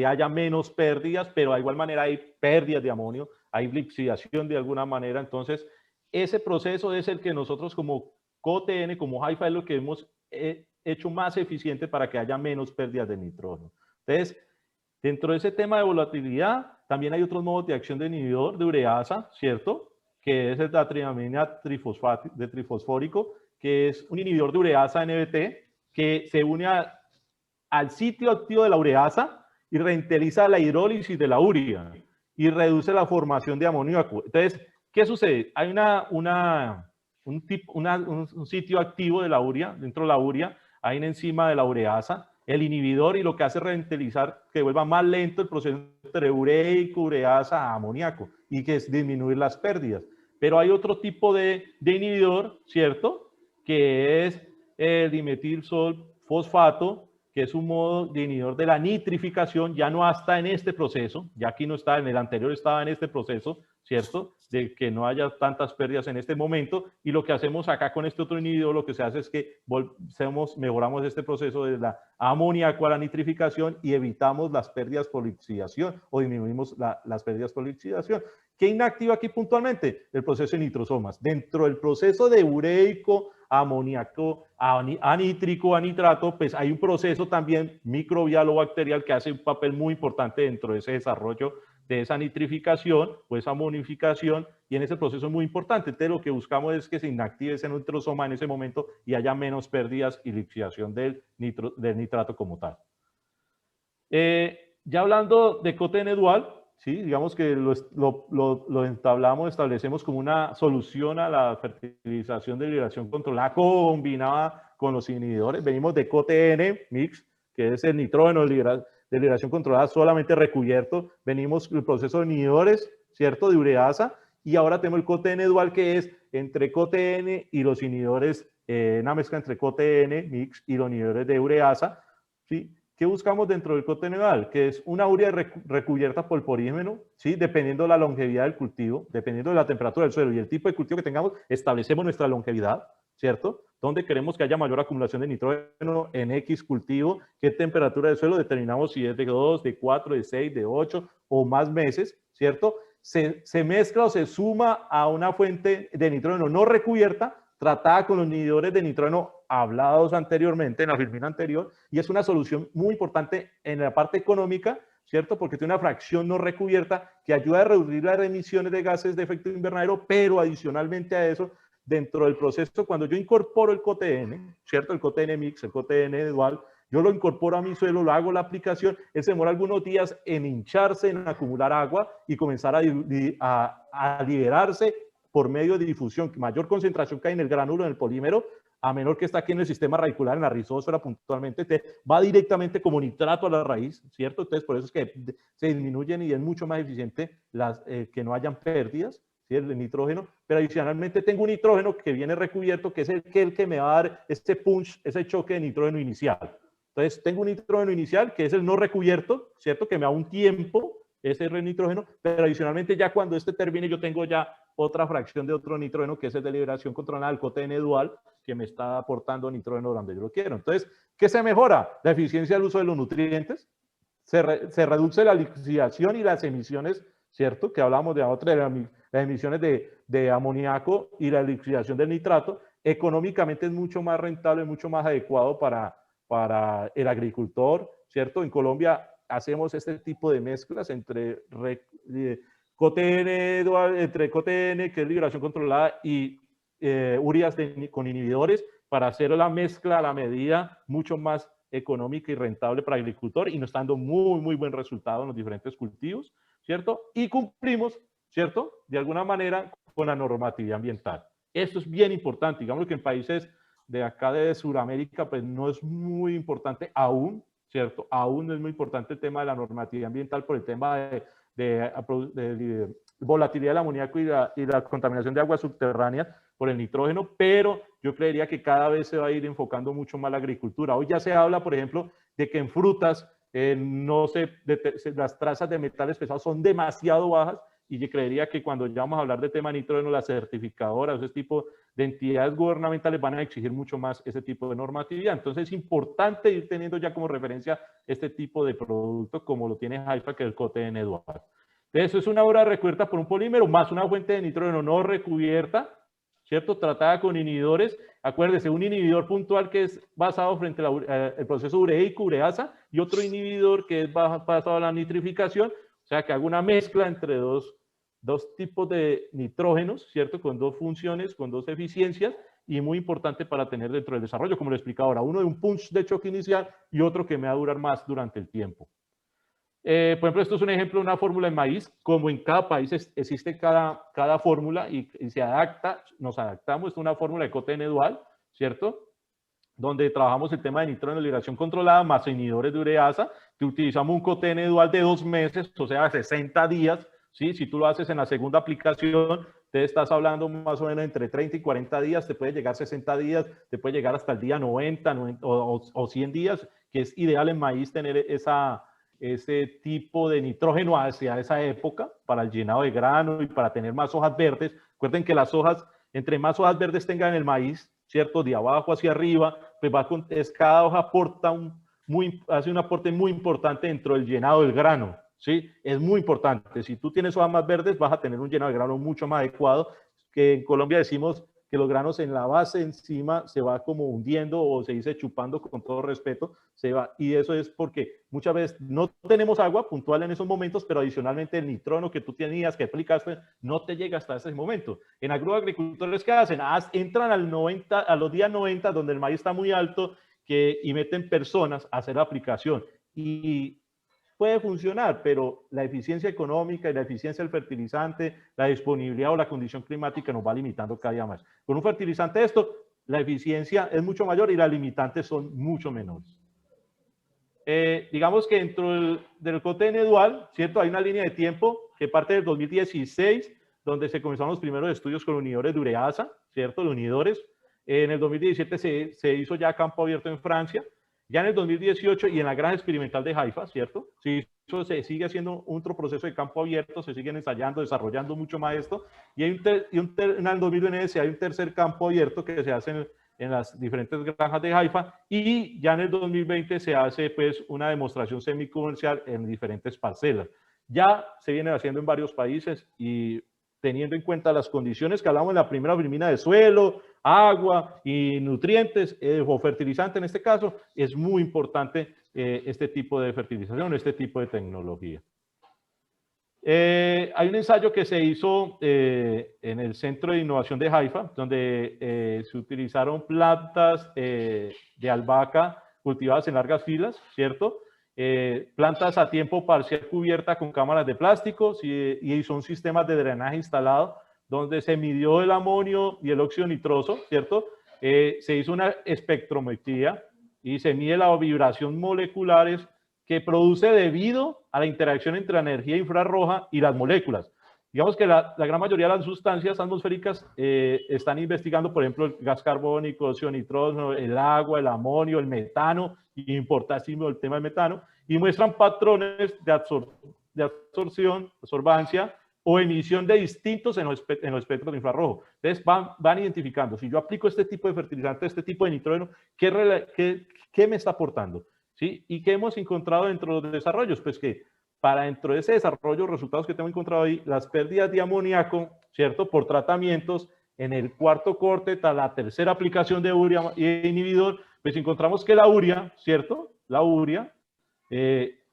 haya menos pérdidas, pero de igual manera hay pérdidas de amonio, hay lixidación de alguna manera, entonces ese proceso es el que nosotros como CoTN, como Haifa, es lo que hemos hecho más eficiente para que haya menos pérdidas de nitrógeno. Entonces, dentro de ese tema de volatilidad, también hay otros modos de acción de inhibidor de ureasa, ¿cierto? Que es el datrinamida trifosfórico, que es un inhibidor de ureasa NBT, que se une al sitio activo de la ureasa y reenteliza la hidrólisis de la urea y reduce la formación de amoníaco. Entonces, ¿qué sucede? Hay un sitio activo de la urea, dentro de la urea, hay una enzima de la ureasa, el inhibidor, y lo que hace es reentelizar, que vuelva más lento el proceso entre ureico, ureasa, amoníaco, y que es disminuir las pérdidas. Pero hay otro tipo de inhibidor, ¿cierto? Que es el dimetilsol fosfato, que es un modo de inhibidor de la nitrificación, ya no está en este proceso, ya aquí no está, en el anterior estaba en este proceso, ¿cierto? De que no haya tantas pérdidas en este momento, y lo que hacemos acá con este otro inhibidor, lo que se hace es que mejoramos este proceso de la amoníaco a la nitrificación y evitamos las pérdidas por lixidación o disminuimos las pérdidas por lixidación. ¿Qué inactiva aquí puntualmente? El proceso de nitrosomas. Dentro del proceso de ureico amoníaco, anítrico, anitrato, pues hay un proceso también microbial o bacterial que hace un papel muy importante dentro de ese desarrollo de esa nitrificación o esa amonificación, y en ese proceso es muy importante. Entonces lo que buscamos es que se inactive ese nitrosoma en ese momento y haya menos pérdidas y lixiviación del nitrato como tal. Ya hablando de CoTN dual, ¿sí? Digamos que lo entablamos, establecemos como una solución a la fertilización de liberación controlada combinada con los inhibidores. Venimos de CoTN mix, que es el nitrógeno de liberación controlada solamente recubierto. Venimos del proceso de inhibidores, ¿cierto? De ureasa. Y ahora tenemos el CoTN dual, que es entre CoTN y los inhibidores, una mezcla entre CoTN mix y los inhibidores de ureasa, ¿sí? ¿Qué buscamos dentro del CoTN dual? Que es una urea recubierta por porígeno, ¿sí? Dependiendo de la longevidad del cultivo, dependiendo de la temperatura del suelo y el tipo de cultivo que tengamos, establecemos nuestra longevidad, ¿cierto? Donde queremos que haya mayor acumulación de nitrógeno en X cultivo, qué temperatura del suelo, determinamos si es de 2, de 4, de 6, de 8 o más meses, ¿cierto? Se mezcla o se suma a una fuente de nitrógeno no recubierta, tratada con los inhibidores de nitrógeno hablados anteriormente en la filmina anterior, y es una solución muy importante en la parte económica, ¿cierto? Porque tiene una fracción no recubierta que ayuda a reducir las emisiones de gases de efecto invernadero, pero adicionalmente a eso, dentro del proceso, cuando yo incorporo el CoTN, ¿cierto? El CoTN mix, el CoTN dual, yo lo incorporo a mi suelo, lo hago la aplicación, él se demora algunos días en hincharse, en acumular agua y comenzar a liberarse por medio de difusión, mayor concentración que hay en el gránulo, en el polímero, a menor que está aquí en el sistema radicular, en la rizósfera puntualmente, va directamente como nitrato a la raíz, ¿cierto? Entonces, por eso es que se disminuyen y es mucho más eficiente que no hayan pérdidas, ¿sí? El nitrógeno, pero adicionalmente tengo un nitrógeno que viene recubierto, que es el que me va a dar este punch, ese choque de nitrógeno inicial. Entonces, tengo un nitrógeno inicial, que es el no recubierto, ¿cierto? Que me da un tiempo, ese nitrógeno, pero adicionalmente ya cuando este termine, yo tengo ya otra fracción de otro nitrógeno, que es el de liberación controlada, el CoTN dual, que me está aportando nitrógeno donde yo lo quiero. Entonces, ¿qué se mejora? La eficiencia del uso de los nutrientes, se reduce la lixiviación y las emisiones, ¿cierto? Que hablamos de otra, de las emisiones de amoníaco y la lixiviación del nitrato. Económicamente es mucho más rentable, mucho más adecuado para el agricultor, ¿cierto? En Colombia hacemos este tipo de mezclas entre CoTN, que es liberación controlada, y ureas con inhibidores, para hacer la mezcla a la medida mucho más económica y rentable para el agricultor, y nos está dando muy, muy buen resultado en los diferentes cultivos, ¿cierto? Y cumplimos, ¿cierto? De alguna manera con la normatividad ambiental. Esto es bien importante. Digamos que en países de acá de Sudamérica, pues no es muy importante aún, ¿cierto? Aún no es muy importante el tema de la normatividad ambiental por el tema de volatilidad del amoníaco y la contaminación de aguas subterráneas por el nitrógeno, pero yo creería que cada vez se va a ir enfocando mucho más la agricultura. Hoy ya se habla, por ejemplo, de que en frutas las trazas de metales pesados son demasiado bajas, y yo creería que cuando ya vamos a hablar de tema de nitrógeno, las certificadoras, ese tipo de entidades gubernamentales van a exigir mucho más ese tipo de normatividad. Entonces es importante ir teniendo ya como referencia este tipo de producto como lo tiene Haifa, que es el CoTN dual. Eso es una obra recubierta por un polímero más una fuente de nitrógeno no recubierta, ¿cierto? Tratada con inhibidores. Acuérdese, un inhibidor puntual que es basado frente al proceso ureico, ureasa, y otro inhibidor que es basado en la nitrificación, o sea que hago una mezcla entre dos tipos de nitrógenos, ¿cierto? Con dos funciones, con dos eficiencias, y muy importante para tener dentro del desarrollo, como lo he explicado ahora, uno de un punch de choque inicial y otro que me va a durar más durante el tiempo. Por ejemplo, esto es un ejemplo de una fórmula de maíz. Como en cada país existe cada fórmula y se adapta, nos adaptamos. Es una fórmula de CoTN dual, ¿cierto? Donde trabajamos el tema de nitrógeno de liberación controlada más inhibidores de ureasa. Utilizamos un CoTN dual de 2 meses, o sea, 60 días. ¿Sí? Si tú lo haces en la segunda aplicación, te estás hablando más o menos entre 30 y 40 días, te puede llegar 60 días, te puede llegar hasta el día 90 o 100 días, que es ideal en maíz tener ese tipo de nitrógeno hacia esa época para el llenado de grano y para tener más hojas verdes. Recuerden que las hojas, entre más hojas verdes tengan el maíz, ¿cierto? De abajo hacia arriba, pues cada hoja hace un aporte muy importante dentro del llenado del grano. ¿Sí? Es muy importante. Si tú tienes hojas más verdes, vas a tener un llenado de grano mucho más adecuado, que en Colombia decimos que los granos en la base encima se va como hundiendo, o se dice chupando, con todo respeto, se va, y eso es porque muchas veces no tenemos agua puntual en esos momentos, pero adicionalmente el nitrógeno que tú tenías, que aplicaste, no te llega hasta ese momento. En agroagricultores, ¿qué hacen? Entran a los días 90, donde el maíz está muy alto, y meten personas a hacer la aplicación, y puede funcionar, pero la eficiencia económica y la eficiencia del fertilizante, la disponibilidad o la condición climática nos va limitando cada día más. Con un fertilizante la eficiencia es mucho mayor y las limitantes son mucho menores. Digamos que dentro del COTN dual, ¿cierto? Hay una línea de tiempo que parte del 2016, donde se comenzaron los primeros estudios con unidores de ureasa, ¿cierto? Los unidores. En el 2017 se hizo ya campo abierto en Francia. Ya en el 2018 y en la granja experimental de Haifa, ¿cierto? Se sigue haciendo otro proceso de campo abierto, se siguen ensayando, desarrollando mucho más esto. Y en el 2019 hay un tercer campo abierto que se hace en las diferentes granjas de Haifa, y ya en el 2020 se hace pues una demostración semicomercial en diferentes parcelas. Ya se viene haciendo en varios países, y teniendo en cuenta las condiciones que hablamos en la primera vitamina de suelo, agua y nutrientes, o fertilizante en este caso, es muy importante este tipo de fertilización, este tipo de tecnología. Hay un ensayo que se hizo en el Centro de Innovación de Haifa, donde se utilizaron plantas de albahaca cultivadas en largas filas, ¿cierto? Plantas a tiempo parcial cubiertas con cámaras de plástico, y son sistemas de drenaje instalados, donde se midió el amonio y el óxido nitroso, ¿cierto? Se hizo una espectrometría y se mide la vibración moleculares que produce debido a la interacción entre la energía infrarroja y las moléculas. Digamos que la gran mayoría de las sustancias atmosféricas están investigando, por ejemplo, el gas carbónico, óxido nitroso, el agua, el amonio, el metano, importantísimo el tema del metano, y muestran patrones de absorción, absorbancia o emisión de distintos en los espectros de infrarrojo. Entonces van identificando, si yo aplico este tipo de fertilizante, este tipo de nitrógeno, ¿qué me está aportando? ¿Sí? ¿Y qué hemos encontrado dentro de los desarrollos? Pues que para dentro de ese desarrollo, resultados que tengo encontrado ahí, las pérdidas de amoníaco, ¿cierto? Por tratamientos, en el cuarto corte, tras la tercera aplicación de urea y inhibidor, pues encontramos que la urea, ¿cierto? La urea,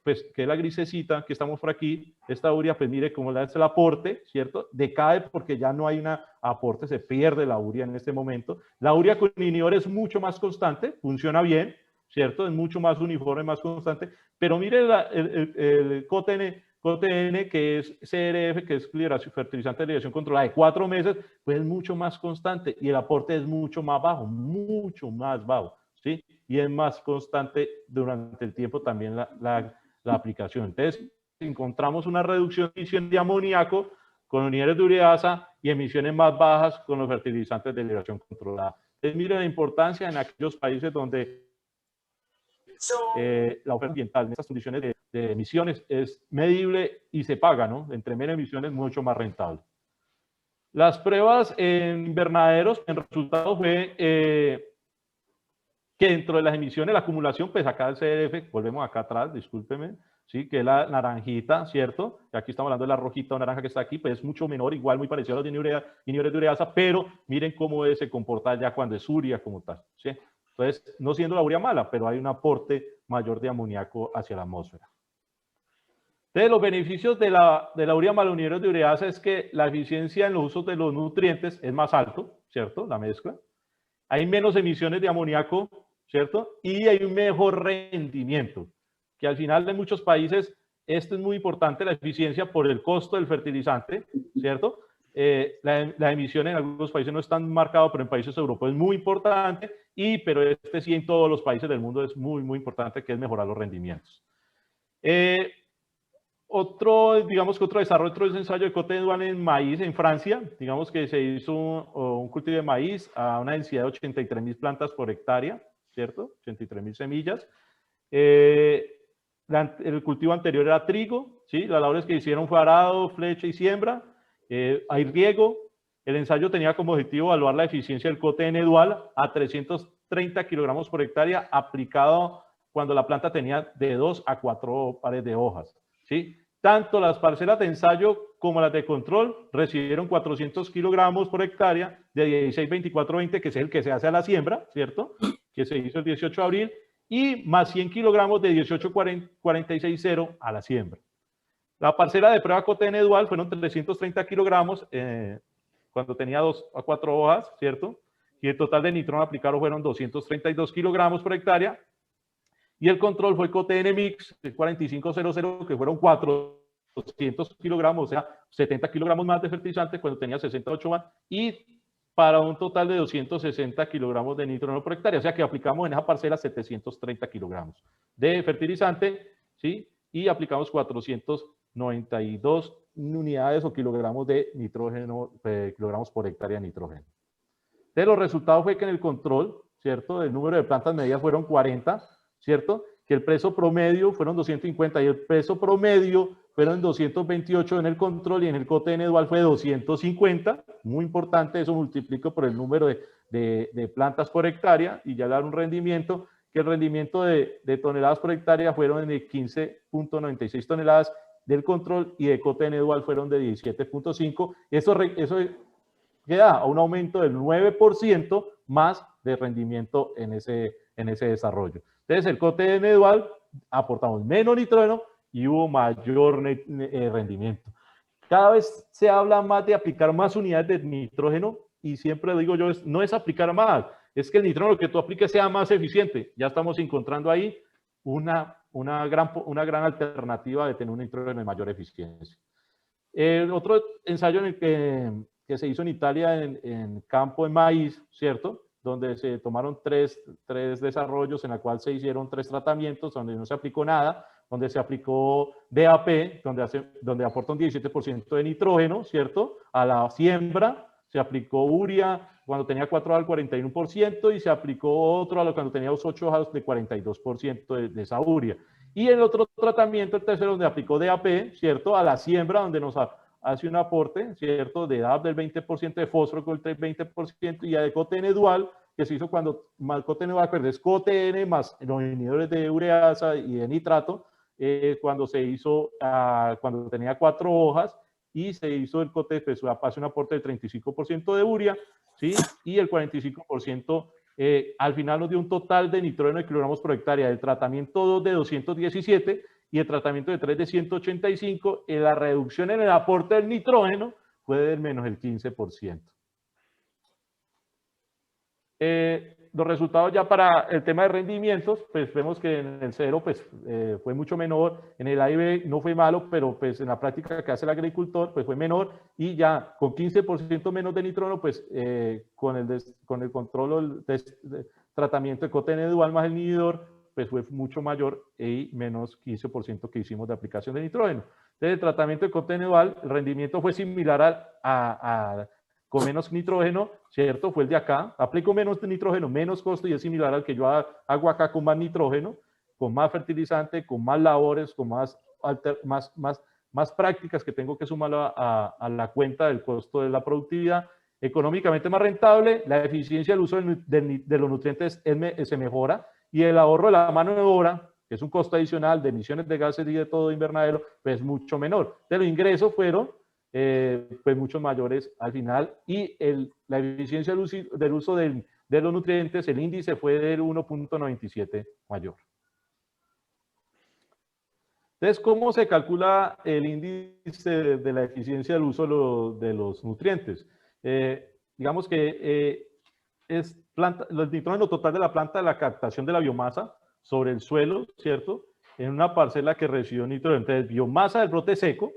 pues que es la grisecita que estamos por aquí, esta urea, pues mire cómo es el aporte, ¿cierto? Decae porque ya no hay un aporte, se pierde la urea en este momento. La urea con inhibidor es mucho más constante, funciona bien, ¿cierto? Es mucho más uniforme, más constante, pero mire el COTN, que es CRF, que es fertilizante de liberación controlada de 4 meses, pues es mucho más constante, y el aporte es mucho más bajo, ¿sí? Y es más constante durante el tiempo también la aplicación. Entonces, encontramos una reducción de emisión de amoníaco con unidades de ureasa y emisiones más bajas con los fertilizantes de liberación controlada. Entonces, miren la importancia en aquellos países donde la oferta ambiental en estas condiciones de emisiones es medible y se paga, ¿no? Entre menos emisiones, mucho más rentable. Las pruebas en invernaderos, en resultados fue que dentro de las emisiones, la acumulación, pues acá el CDF, volvemos acá atrás, discúlpeme, ¿sí? Que es la naranjita, ¿cierto? Y aquí estamos hablando de la rojita o naranja que está aquí, pues es mucho menor, igual muy parecido a los inhibidores de ureasa, pero miren cómo se comporta ya cuando es urea como tal, ¿sí? Entonces, no siendo la urea mala, pero hay un aporte mayor de amoníaco hacia la atmósfera. Entonces, los beneficios de la urea mala, unidades de ureasa, es que la eficiencia en los usos de los nutrientes es más alto, ¿cierto? La mezcla. Hay menos emisiones de amoníaco, ¿cierto? Y hay un mejor rendimiento, que al final de muchos países esto es muy importante, la eficiencia por el costo del fertilizante, ¿cierto? La emisión en algunos países no es tan marcado, pero en países europeos es muy importante, pero este sí en todos los países del mundo es muy, muy importante, que es mejorar los rendimientos. Digamos que otro desarrollo, otro ensayo de COTN dual en maíz en Francia, digamos que se hizo un cultivo de maíz a una densidad de 83.000 plantas por hectárea, ¿cierto? 83.000 semillas. El cultivo anterior era trigo, ¿sí? Las labores que hicieron fue arado, flecha y siembra. Hay riego. El ensayo tenía como objetivo evaluar la eficiencia del COTN dual a 330 kilogramos por hectárea aplicado cuando la planta tenía de 2 a 4 pares de hojas, ¿sí? Tanto las parcelas de ensayo como las de control recibieron 400 kilogramos por hectárea de 16-24-20, que es el que se hace a la siembra, ¿cierto? Que se hizo el 18 de abril, y más 100 kilogramos de 18-46-0 a la siembra. La parcela de prueba COTN dual fueron 330 kilogramos cuando tenía 2 a 4 hojas, ¿cierto? Y el total de nitrógeno aplicado fueron 232 kilogramos por hectárea. Y el control fue COTN Mix, el 4500, que fueron 400 kilogramos, o sea, 70 kilogramos más de fertilizante cuando tenía 68 más, y para un total de 260 kilogramos de nitrógeno por hectárea. O sea que aplicamos en esa parcela 730 kilogramos de fertilizante, ¿sí? Y aplicamos 492 unidades o kilogramos de nitrógeno, kilogramos por hectárea de nitrógeno. De los resultados fue que en el control, ¿cierto? El número de plantas medidas fueron 40, ¿cierto? Que el peso promedio fueron 250 y el peso promedio fueron 228 en el control, y en el COTN dual fue 250, muy importante, eso multiplico por el número de plantas por hectárea y ya dar un rendimiento, que el rendimiento de toneladas por hectárea fueron de 15.96 toneladas del control, y de COTN dual fueron de 17.5, eso queda a un aumento del 9% más de rendimiento en ese desarrollo. Entonces, el COTN dual aportamos menos nitrógeno y hubo mayor rendimiento. Cada vez se habla más de aplicar más unidades de nitrógeno, y siempre digo yo, no es aplicar más, es que el nitrógeno que tú apliques sea más eficiente. Ya estamos encontrando ahí una gran alternativa de tener un nitrógeno de mayor eficiencia. Otro ensayo en el que se hizo en Italia en campo de maíz, ¿cierto? Donde se tomaron tres desarrollos en la cual se hicieron 3 tratamientos, donde no se aplicó nada, donde se aplicó DAP, donde aporta un 17% de nitrógeno, ¿cierto? A la siembra, se aplicó urea cuando tenía 4 hojas al 41%, y se aplicó otro cuando tenía 8 hojas de 42% de esa urea. Y el otro tratamiento, el tercero, donde aplicó DAP, ¿cierto? A la siembra, donde nos hace un aporte, ¿cierto? De DAP del 20%, de fósforo con el 20%, y de COTN dual, que se hizo cuando, más COTN dual, pero es COTN más los inhibidores de ureasa y de nitrato, cuando se hizo, cuando tenía 4 hojas, y se hizo el COTN, pues hace un aporte del 35% de urea, ¿sí? Y el 45%, al final nos dio un total de nitrógeno de kilogramos por hectárea del tratamiento 2 de 217, y el tratamiento de 3 de 185, la reducción en el aporte del nitrógeno fue del menos el 15%. Los resultados ya para el tema de rendimientos, pues vemos que en el cero pues, fue mucho menor, en el A y B no fue malo, pero pues en la práctica que hace el agricultor pues fue menor, y ya con 15% menos de nitrógeno, pues con el control o el tratamiento de COTN dual más el inhibidor, pues fue mucho mayor, y menos 15% que hicimos de aplicación de nitrógeno. Entonces el tratamiento de COTN dual, el rendimiento fue similar con menos nitrógeno, ¿cierto? Fue el de acá. Aplico menos nitrógeno, menos costo, y es similar al que yo hago acá con más nitrógeno, con más fertilizante, con más labores, con más prácticas que tengo que sumar a la cuenta del costo de la productividad. Económicamente más rentable, la eficiencia del uso de los nutrientes se mejora, y el ahorro de la mano de obra, que es un costo adicional de emisiones de gases y de todo invernadero, pues mucho menor. De los ingresos fueron pues mucho mayores al final, y la eficiencia del uso de los nutrientes, el índice fue del 1.97 mayor. Entonces, ¿cómo se calcula el índice de la eficiencia del uso de los nutrientes? Digamos que es el nitrógeno total de la planta de la captación de la biomasa sobre el suelo, ¿cierto? En una parcela que recibió nitrógeno. Entonces, biomasa del brote seco,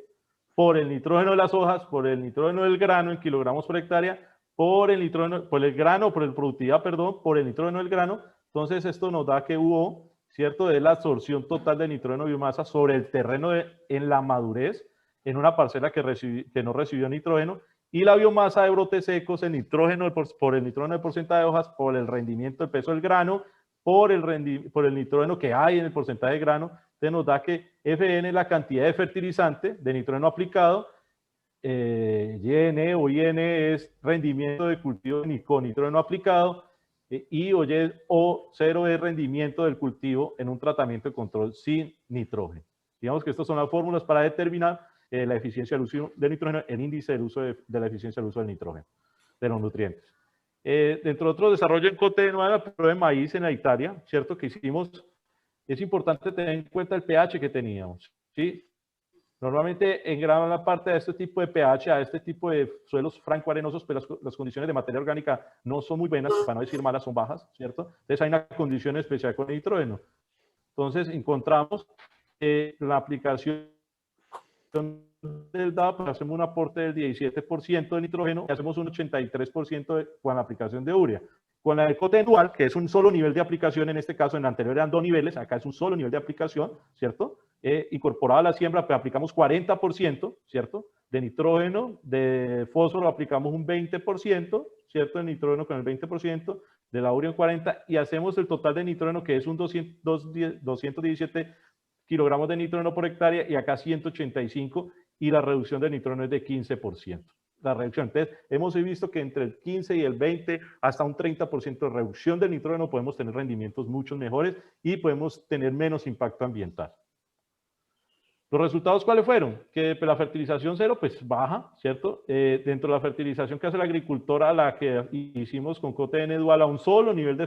por el nitrógeno de las hojas, por el nitrógeno del grano en kilogramos por hectárea, por el productividad, perdón, por el nitrógeno del grano. Entonces, esto nos da que hubo, ¿cierto?, de la absorción total de nitrógeno biomasa sobre el terreno en la madurez, en una parcela que no recibió nitrógeno, y la biomasa de brotes secos, el nitrógeno por el nitrógeno de porcentaje de hojas, por el rendimiento del peso del grano, por el nitrógeno que hay en el porcentaje de grano. Entonces nos da que Fn es la cantidad de fertilizante de nitrógeno aplicado, YN o IN es rendimiento de cultivo con nitrógeno aplicado, y O0 es rendimiento del cultivo en un tratamiento de control sin nitrógeno. Digamos que estas son las fórmulas para determinar la eficiencia del uso del nitrógeno, el índice del uso de la eficiencia del uso del nitrógeno, de los nutrientes. Dentro de otro desarrollo en cote de nueva prueba de maíz en la Italia, ¿cierto? Que hicimos, es importante tener en cuenta el pH que teníamos, ¿sí? Normalmente en gran parte de este tipo de pH, a este tipo de suelos franco-arenosos, pues las condiciones de materia orgánica no son muy buenas, para no decir malas, son bajas, ¿cierto? Entonces hay una condición especial con el nitrógeno. Entonces encontramos la aplicación del DAP, pues hacemos un aporte del 17% de nitrógeno y hacemos un 83% con la aplicación de urea. Con la de cote dual, que es un solo nivel de aplicación, en este caso en el anterior eran 2 niveles, acá es un solo nivel de aplicación, ¿cierto? Incorporado a la siembra, pues aplicamos 40%, ¿cierto? De nitrógeno, de fósforo aplicamos un 20%, ¿cierto? De nitrógeno con el 20%, de la urea un 40%, y hacemos el total de nitrógeno, que es un 217 kilogramos de nitrógeno por hectárea, y acá 185, y la reducción de nitrógeno es de 15%. La reducción. Entonces, hemos visto que entre el 15 y el 20, hasta un 30% de reducción del nitrógeno, podemos tener rendimientos mucho mejores y podemos tener menos impacto ambiental. ¿Los resultados cuáles fueron? Que la fertilización cero, pues baja, ¿cierto? Dentro de la fertilización que hace la agricultora, la que hicimos con COTN dual a un solo nivel de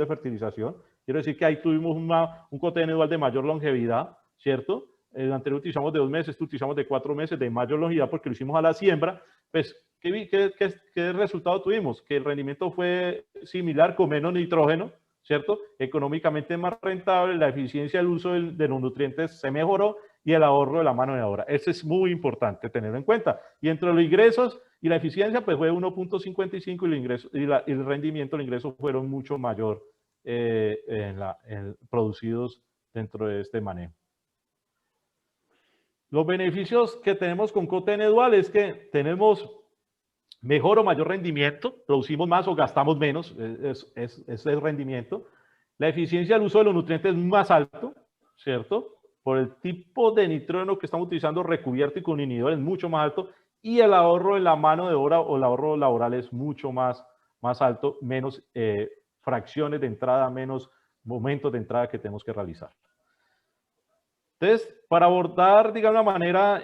fertilización, quiero decir que ahí tuvimos un COTN dual de mayor longevidad, ¿cierto? El anterior utilizamos de 2 meses, este utilizamos de 4 meses de mayor longevidad porque lo hicimos a la siembra. Pues, ¿qué resultado tuvimos? Que el rendimiento fue similar con menos nitrógeno, ¿cierto? Económicamente más rentable, la eficiencia del uso de los nutrientes se mejoró y el ahorro de la mano de obra. Eso es muy importante tenerlo en cuenta. Y entre los ingresos y la eficiencia, pues fue 1.55 y el rendimiento, el ingreso fueron mucho mayor producidos dentro de este manejo. Los beneficios que tenemos con COTN dual es que tenemos mejor o mayor rendimiento, producimos más o gastamos menos, es el rendimiento. La eficiencia del uso de los nutrientes es más alto, ¿cierto? Por el tipo de nitrógeno que estamos utilizando recubierto y con inhibidor es mucho más alto, y el ahorro en la mano de obra o el ahorro laboral es mucho más alto, menos fracciones de entrada, menos momentos de entrada que tenemos que realizar. Entonces, para abordar, digamos, de una manera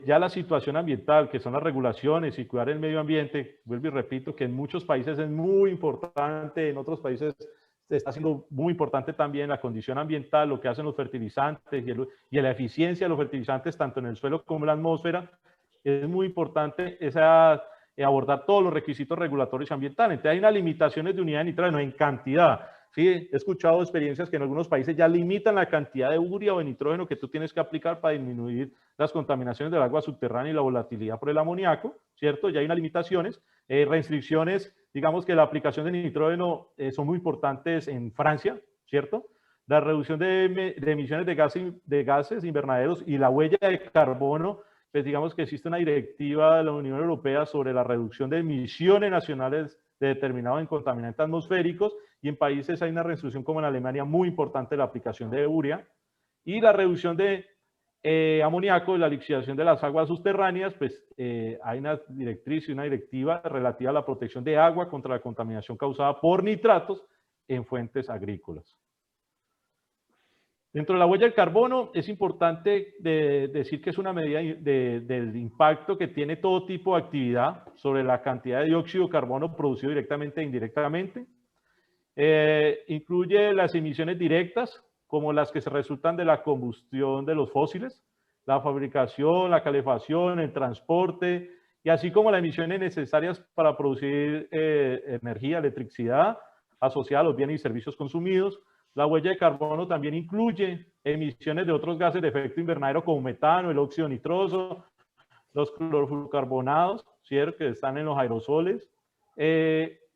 ya la situación ambiental, que son las regulaciones y cuidar el medio ambiente, vuelvo y repito que en muchos países es muy importante, en otros países está siendo muy importante también la condición ambiental, lo que hacen los fertilizantes y la eficiencia de los fertilizantes, tanto en el suelo como en la atmósfera. Es muy importante abordar todos los requisitos regulatorios ambientales. Entonces, hay unas limitaciones de unidad de nitrógeno en cantidad. Sí, he escuchado experiencias que en algunos países ya limitan la cantidad de urea o de nitrógeno que tú tienes que aplicar para disminuir las contaminaciones del agua subterránea y la volatilidad por el amoníaco, ¿cierto? Ya hay unas limitaciones, restricciones, digamos que la aplicación de nitrógeno son muy importantes en Francia, ¿cierto? La reducción de emisiones de gases invernaderos y la huella de carbono, pues digamos que existe una directiva de la Unión Europea sobre la reducción de emisiones nacionales de determinados contaminantes atmosféricos, y en países hay una restricción como en Alemania muy importante de la aplicación de urea, y la reducción de amoníaco, la lixiviación de las aguas subterráneas, pues hay una directriz y una directiva relativa a la protección de agua contra la contaminación causada por nitratos en fuentes agrícolas. Dentro de la huella del carbono es importante decir que es una medida del impacto que tiene todo tipo de actividad sobre la cantidad de dióxido de carbono producido directamente e indirectamente. Incluye las emisiones directas, como las que se resultan de la combustión de los fósiles, la fabricación, la calefacción, el transporte, y así como las emisiones necesarias para producir energía, electricidad, asociada a los bienes y servicios consumidos. La huella de carbono también incluye emisiones de otros gases de efecto invernadero como metano, el óxido nitroso, los clorofluorocarbonados, ¿cierto? Que están en los aerosoles.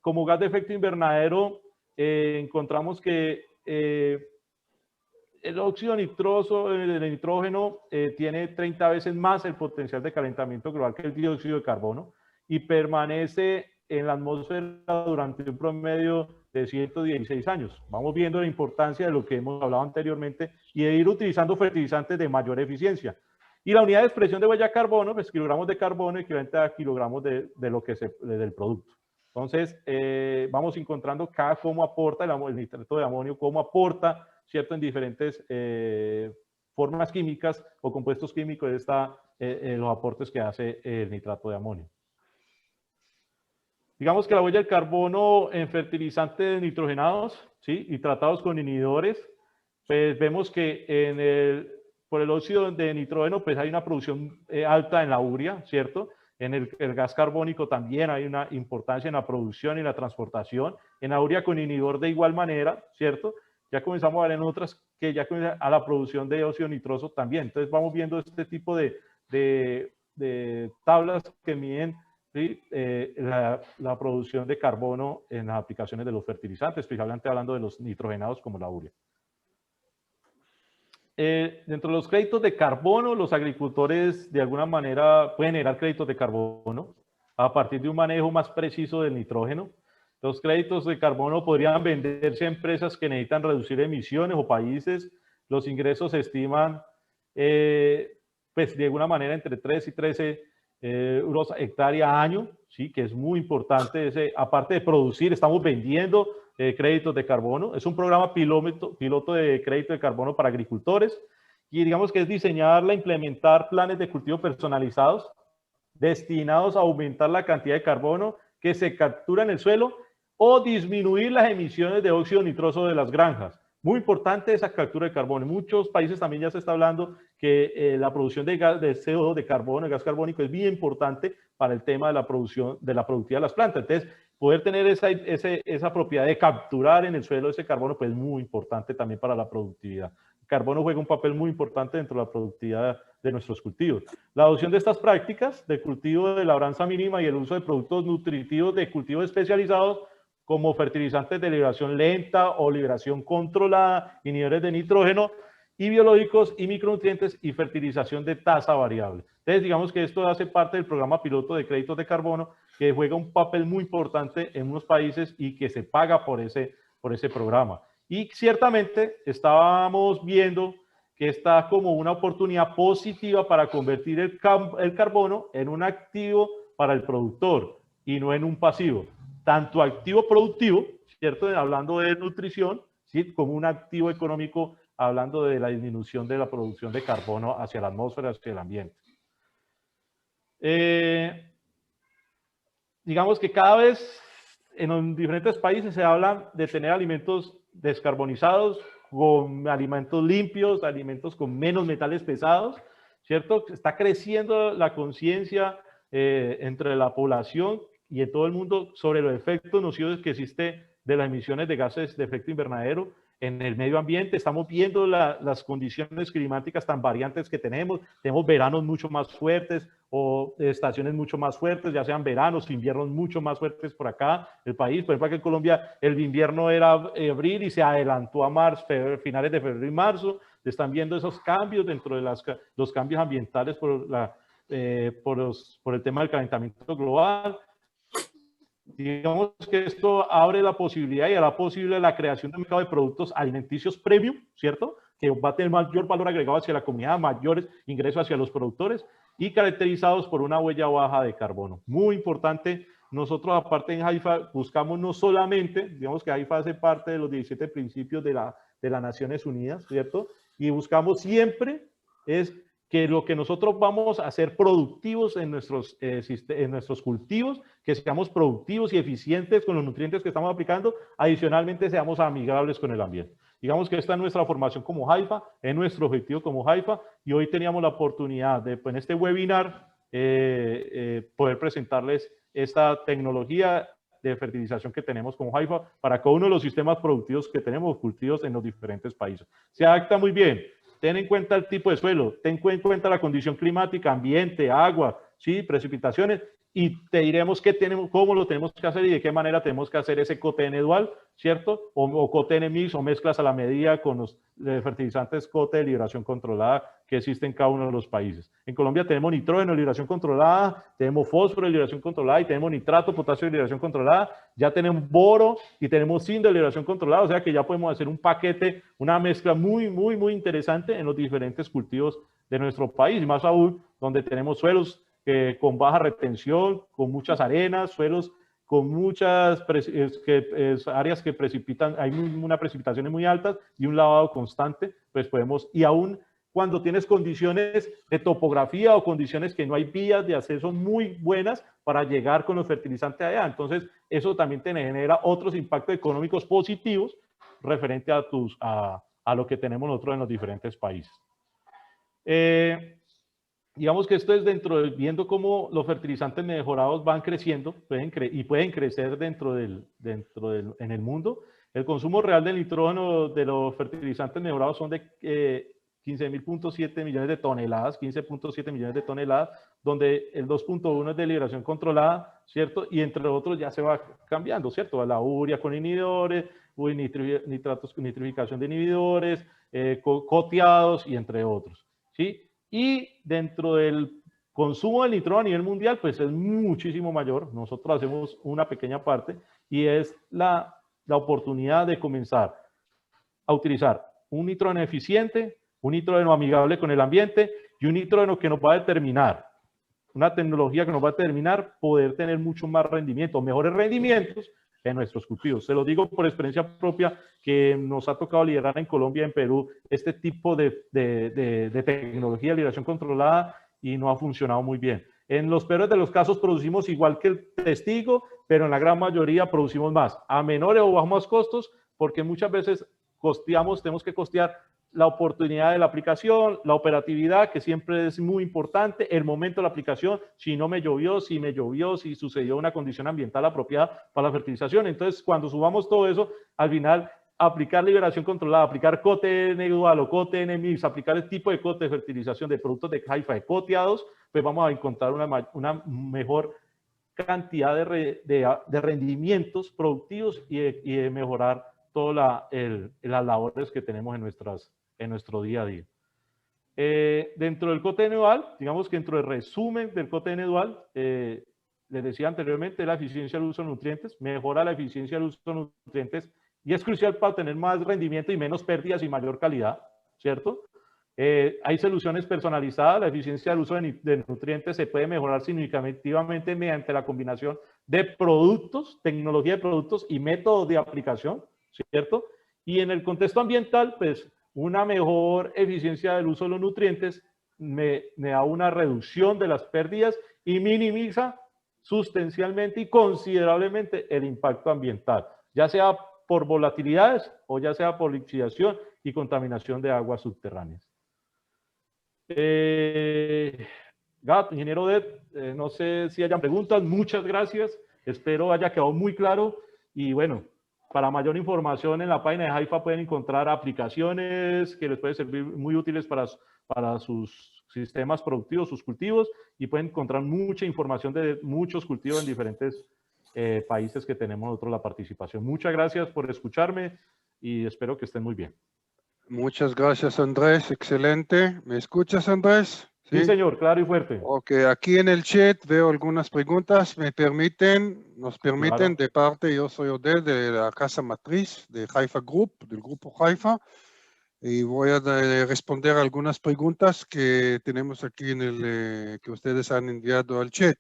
Como gas de efecto invernadero, encontramos que el óxido nitroso, el nitrógeno, tiene 30 veces más el potencial de calentamiento global que el dióxido de carbono y permanece en la atmósfera durante un promedio de 116 años. Vamos viendo la importancia de lo que hemos hablado anteriormente y de ir utilizando fertilizantes de mayor eficiencia. Y la unidad de expresión de huella de carbono, pues kilogramos de carbono equivalente a kilogramos del producto. Entonces, vamos encontrando cómo aporta el nitrato de amonio, cómo aporta, ¿cierto?, en diferentes formas químicas o compuestos químicos de los aportes que hace el nitrato de amonio. Digamos que la huella del carbono en fertilizantes nitrogenados, ¿sí?, y tratados con inhibidores, pues vemos que por el óxido de nitrógeno pues hay una producción alta en la urea, ¿cierto? En el gas carbónico también hay una importancia en la producción y la transportación. En la urea con inhibidor de igual manera, ¿cierto? Ya comenzamos a ver en otras que ya comienza a la producción de óxido nitroso también. Entonces vamos viendo este tipo de tablas que miden, ¿sí?, la producción de carbono en las aplicaciones de los fertilizantes, especialmente hablando de los nitrogenados como la urea. Dentro de los créditos de carbono, los agricultores de alguna manera pueden generar créditos de carbono a partir de un manejo más preciso del nitrógeno. Los créditos de carbono podrían venderse a empresas que necesitan reducir emisiones o países. Los ingresos se estiman pues de alguna manera entre 3 y 13 euros hectárea año, ¿sí?, que es muy importante. Aparte de producir, estamos vendiendo créditos de carbono. Es un programa piloto de crédito de carbono para agricultores y digamos que es diseñarla e implementar planes de cultivo personalizados destinados a aumentar la cantidad de carbono que se captura en el suelo o disminuir las emisiones de óxido nitroso de las granjas. Muy importante esa captura de carbono. En muchos países también ya se está hablando que la producción de CO2, de carbono, de gas carbónico, es bien importante para el tema de la producción, de la productividad de las plantas. Entonces, poder tener esa propiedad de capturar en el suelo ese carbono, pues es muy importante también para la productividad. El carbono juega un papel muy importante dentro de la productividad de nuestros cultivos. La adopción de estas prácticas de cultivo de labranza mínima y el uso de productos nutritivos de cultivos especializados como fertilizantes de liberación lenta o liberación controlada, inhibidores de nitrógeno y biológicos y micronutrientes y fertilización de tasa variable. Entonces, digamos que esto hace parte del programa piloto de créditos de carbono que juega un papel muy importante en unos países y que se paga por ese programa. Y ciertamente estábamos viendo que está como una oportunidad positiva para convertir el carbono en un activo para el productor y no en un pasivo. Tanto activo productivo, ¿cierto?, hablando de nutrición, ¿sí?, como un activo económico, hablando de la disminución de la producción de carbono hacia la atmósfera, hacia el ambiente. Digamos que cada vez en los diferentes países se habla de tener alimentos descarbonizados, con alimentos limpios, alimentos con menos metales pesados, ¿cierto? Está creciendo la conciencia entre la población y en todo el mundo sobre los efectos nocivos que existe de las emisiones de gases de efecto invernadero en el medio ambiente. Estamos viendo las condiciones climáticas tan variantes que tenemos. Tenemos veranos mucho más fuertes o estaciones mucho más fuertes, ya sean veranos, inviernos mucho más fuertes por acá, el país. Por ejemplo, aquí en Colombia el invierno era abril y se adelantó a marzo, finales de febrero y marzo. Están viendo esos cambios dentro de los cambios ambientales por el tema del calentamiento global. Digamos que esto abre la posibilidad y hará posible la creación de un mercado de productos alimenticios premium, ¿cierto?, que va a tener mayor valor agregado hacia la comunidad, mayores ingresos hacia los productores y caracterizados por una huella baja de carbono. Muy importante. Nosotros, aparte en Haifa, buscamos no solamente, digamos que Haifa hace parte de los 17 principios de las Naciones Unidas, ¿cierto?, y buscamos siempre es que lo que nosotros vamos a hacer productivos en nuestros cultivos, que seamos productivos y eficientes con los nutrientes que estamos aplicando, adicionalmente seamos amigables con el ambiente. Digamos que esta es nuestra formación como Haifa, es nuestro objetivo como Haifa, y hoy teníamos la oportunidad de, pues, en este webinar, poder presentarles esta tecnología de fertilización que tenemos como Haifa para cada uno de los sistemas productivos que tenemos cultivos en los diferentes países. Se adapta muy bien. Ten en cuenta el tipo de suelo, ten en cuenta la condición climática, ambiente, agua, ¿sí?, precipitaciones, y te diremos cómo lo tenemos que hacer y de qué manera tenemos que hacer ese COTN dual, ¿cierto? O COTN mix o mezclas a la medida con los fertilizantes COTE de liberación controlada que existen en cada uno de los países. En Colombia tenemos nitrógeno de liberación controlada, tenemos fósforo de liberación controlada y tenemos nitrato, potasio de liberación controlada, ya tenemos boro y tenemos zinc de liberación controlada, o sea que ya podemos hacer un paquete, una mezcla muy, muy, muy interesante en los diferentes cultivos de nuestro país, y más aún donde tenemos suelos con baja retención, con muchas arenas, suelos con muchas áreas que precipitan, hay unas precipitaciones muy altas y un lavado constante, pues podemos, y aún cuando tienes condiciones de topografía o condiciones que no hay vías de acceso muy buenas para llegar con los fertilizantes allá. Entonces, eso también te genera otros impactos económicos positivos referente a lo que tenemos nosotros en los diferentes países. Digamos que esto es dentro de, viendo cómo los fertilizantes mejorados van creciendo, pueden crecer en el mundo. El consumo real del nitrógeno de los fertilizantes mejorados son de 15.7 millones de toneladas, 15.7 millones de toneladas, donde el 2.1 es de liberación controlada, ¿cierto? Y entre otros ya se va cambiando, ¿cierto? La urea con inhibidores, nitratos con nitrificación de inhibidores, coteados y entre otros, ¿sí? Y dentro del consumo del nitrógeno a nivel mundial, pues es muchísimo mayor. Nosotros hacemos una pequeña parte y es la oportunidad de comenzar a utilizar un nitrógeno eficiente, un nitrógeno amigable con el ambiente y un nitrógeno que nos va a determinar, una tecnología que nos va a determinar poder tener mucho más rendimiento, mejores rendimientos en nuestros cultivos. Se lo digo por experiencia propia que nos ha tocado liderar en Colombia y en Perú este tipo de tecnología de liberación controlada y no ha funcionado muy bien. En los peores de los casos producimos igual que el testigo, pero en la gran mayoría producimos más, a menores o bajos costos, porque muchas veces tenemos que costear la oportunidad de la aplicación, la operatividad, que siempre es muy importante, el momento de la aplicación, si no me llovió, si sucedió una condición ambiental apropiada para la fertilización. Entonces, cuando subamos todo eso, al final, aplicar liberación controlada, aplicar COTN dual o COTN mix, aplicar el tipo de cote de fertilización de productos de Haifa coteados, pues vamos a encontrar una mejor cantidad de rendimientos productivos y de mejorar todas las labores que tenemos en nuestro día a día. Dentro del COTN dual, digamos que dentro del resumen del COTN dual, les decía anteriormente, la eficiencia del uso de nutrientes, mejora la eficiencia del uso de nutrientes y es crucial para tener más rendimiento y menos pérdidas y mayor calidad, ¿cierto? Hay soluciones personalizadas, la eficiencia del uso de nutrientes se puede mejorar significativamente mediante la combinación de productos, tecnología de productos y métodos de aplicación, ¿cierto? Y en el contexto ambiental, pues una mejor eficiencia del uso de los nutrientes me da una reducción de las pérdidas y minimiza sustancialmente y considerablemente el impacto ambiental, ya sea por volatilidades o ya sea por lixiviación y contaminación de aguas subterráneas. Ingeniero Odet, no sé si hayan preguntas, muchas gracias, espero haya quedado muy claro y bueno, para mayor información en la página de Haifa pueden encontrar aplicaciones que les pueden servir muy útiles para sus sistemas productivos, sus cultivos, y pueden encontrar mucha información de muchos cultivos en diferentes países que tenemos nosotros la participación. Muchas gracias por escucharme y espero que estén muy bien. Muchas gracias, Andrés. Excelente. ¿Me escuchas, Andrés? Sí, señor, claro y fuerte. Ok, aquí en el chat veo algunas preguntas. Nos permiten claro. De parte, yo soy Oded de la casa matriz de Haifa Group, del grupo Haifa, y voy a responder algunas preguntas que tenemos aquí en que ustedes han enviado al chat.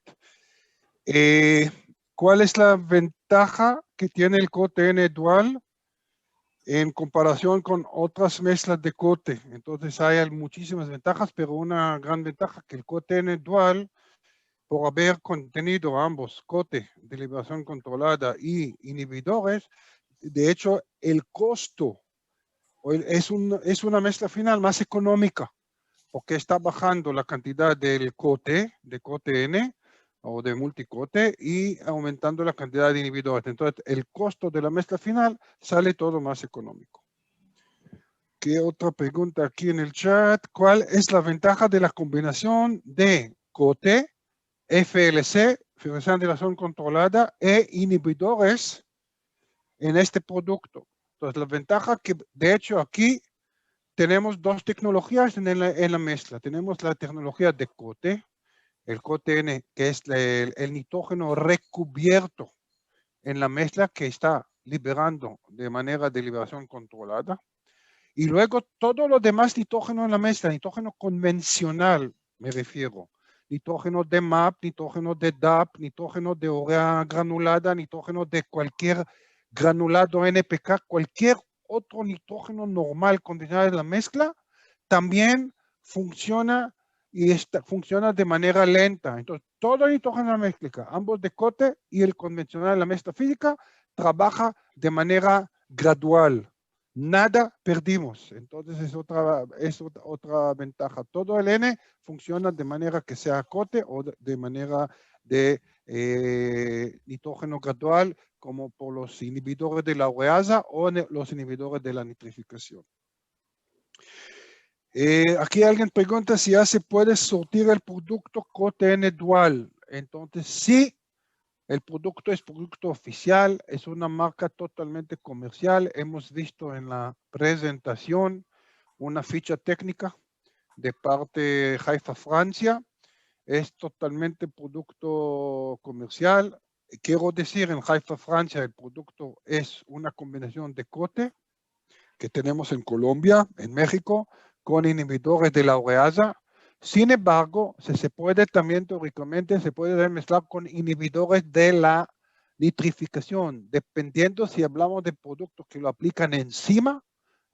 ¿Cuál es la ventaja que tiene el COTN dual en comparación con otras mezclas de cote? Entonces hay muchísimas ventajas, pero una gran ventaja que el COTN dual, por haber contenido ambos, cote de liberación controlada y inhibidores, de hecho el costo es una mezcla final más económica, porque está bajando la cantidad del cote, de COTN, o de multicote y aumentando la cantidad de inhibidores. Entonces, el costo de la mezcla final sale todo más económico. ¿Qué otra pregunta aquí en el chat? ¿Cuál es la ventaja de la combinación de cote, FLC, fertilización de liberación controlada, e inhibidores en este producto? Entonces, la ventaja que, de hecho, aquí tenemos dos tecnologías en la mezcla. Tenemos la tecnología de cote, el COTN, que es el nitrógeno recubierto en la mezcla que está liberando de manera de liberación controlada. Y luego todo lo demás nitrógeno en la mezcla, nitrógeno convencional, me refiero. Nitrógeno de MAP, nitrógeno de DAP, nitrógeno de urea granulada, nitrógeno de cualquier granulado NPK, cualquier otro nitrógeno normal convencional en la mezcla, también funciona y funciona de manera lenta. Entonces, todo el nitrógeno en la mezcla, ambos de cote y el convencional en la mezcla física, trabaja de manera gradual. Nada perdimos. Entonces, es otra ventaja. Todo el N funciona de manera que sea cote o de manera de nitrógeno gradual, como por los inhibidores de la ureasa o los inhibidores de la nitrificación. Aquí alguien pregunta si ya se puede surtir el producto CoTN dual. Entonces, sí, el producto es producto oficial, es una marca totalmente comercial. Hemos visto en la presentación una ficha técnica de parte de Haifa, Francia. Es totalmente producto comercial. Quiero decir, en Haifa, Francia, el producto es una combinación de cote que tenemos en Colombia, en México, con inhibidores de la ureasa. Sin embargo, se puede también teóricamente, se puede mezclar con inhibidores de la nitrificación, dependiendo si hablamos de productos que lo aplican encima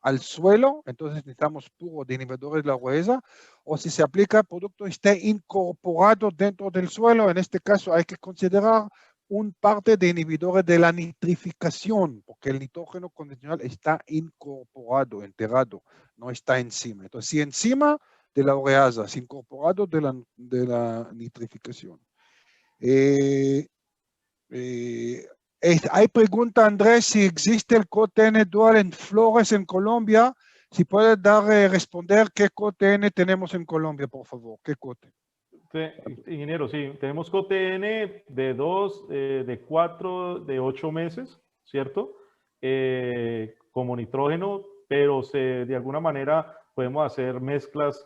al suelo, entonces necesitamos puro de inhibidores de la ureasa, o si se aplica producto que esté incorporado dentro del suelo, en este caso hay que considerar un parte de inhibidores de la nitrificación, porque el nitrógeno convencional está incorporado, enterrado, no está encima. Entonces, si encima de la ureasa, si incorporado de la nitrificación. Hay pregunta, Andrés, si existe el CoTN dual en flores en Colombia. Si puedes responder qué CoTN tenemos en Colombia, por favor. ¿Qué CoTN? Ingeniero, sí, tenemos CoTN de 2, de 4, de 8 meses, ¿cierto? Como nitrógeno, pero de alguna manera podemos hacer mezclas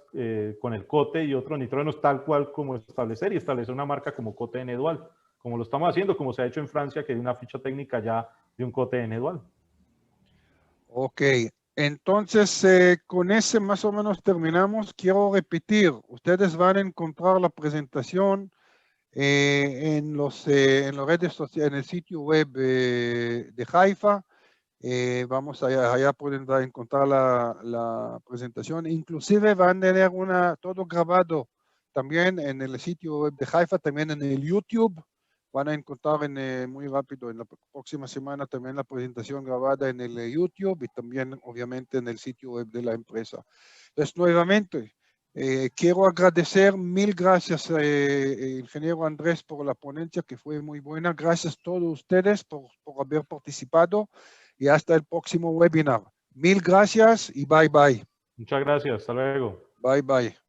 con el cote y otros nitrógenos tal cual como establecer una marca como CoTN dual, como lo estamos haciendo, como se ha hecho en Francia, que hay una ficha técnica ya de un CoTN dual. Ok. Entonces, con ese más o menos terminamos. Quiero repetir, ustedes van a encontrar la presentación en las redes sociales, en el sitio web de Haifa. Vamos allá pueden encontrar la presentación. Inclusive van a tener todo grabado también en el sitio web de Haifa, también en el YouTube. Van a encontrar muy rápido en la próxima semana también la presentación grabada en el YouTube y también obviamente en el sitio web de la empresa. Entonces, nuevamente, quiero agradecer, mil gracias, ingeniero Andrés, por la ponencia que fue muy buena. Gracias a todos ustedes por haber participado y hasta el próximo webinar. Mil gracias y bye bye. Muchas gracias. Hasta luego. Bye bye.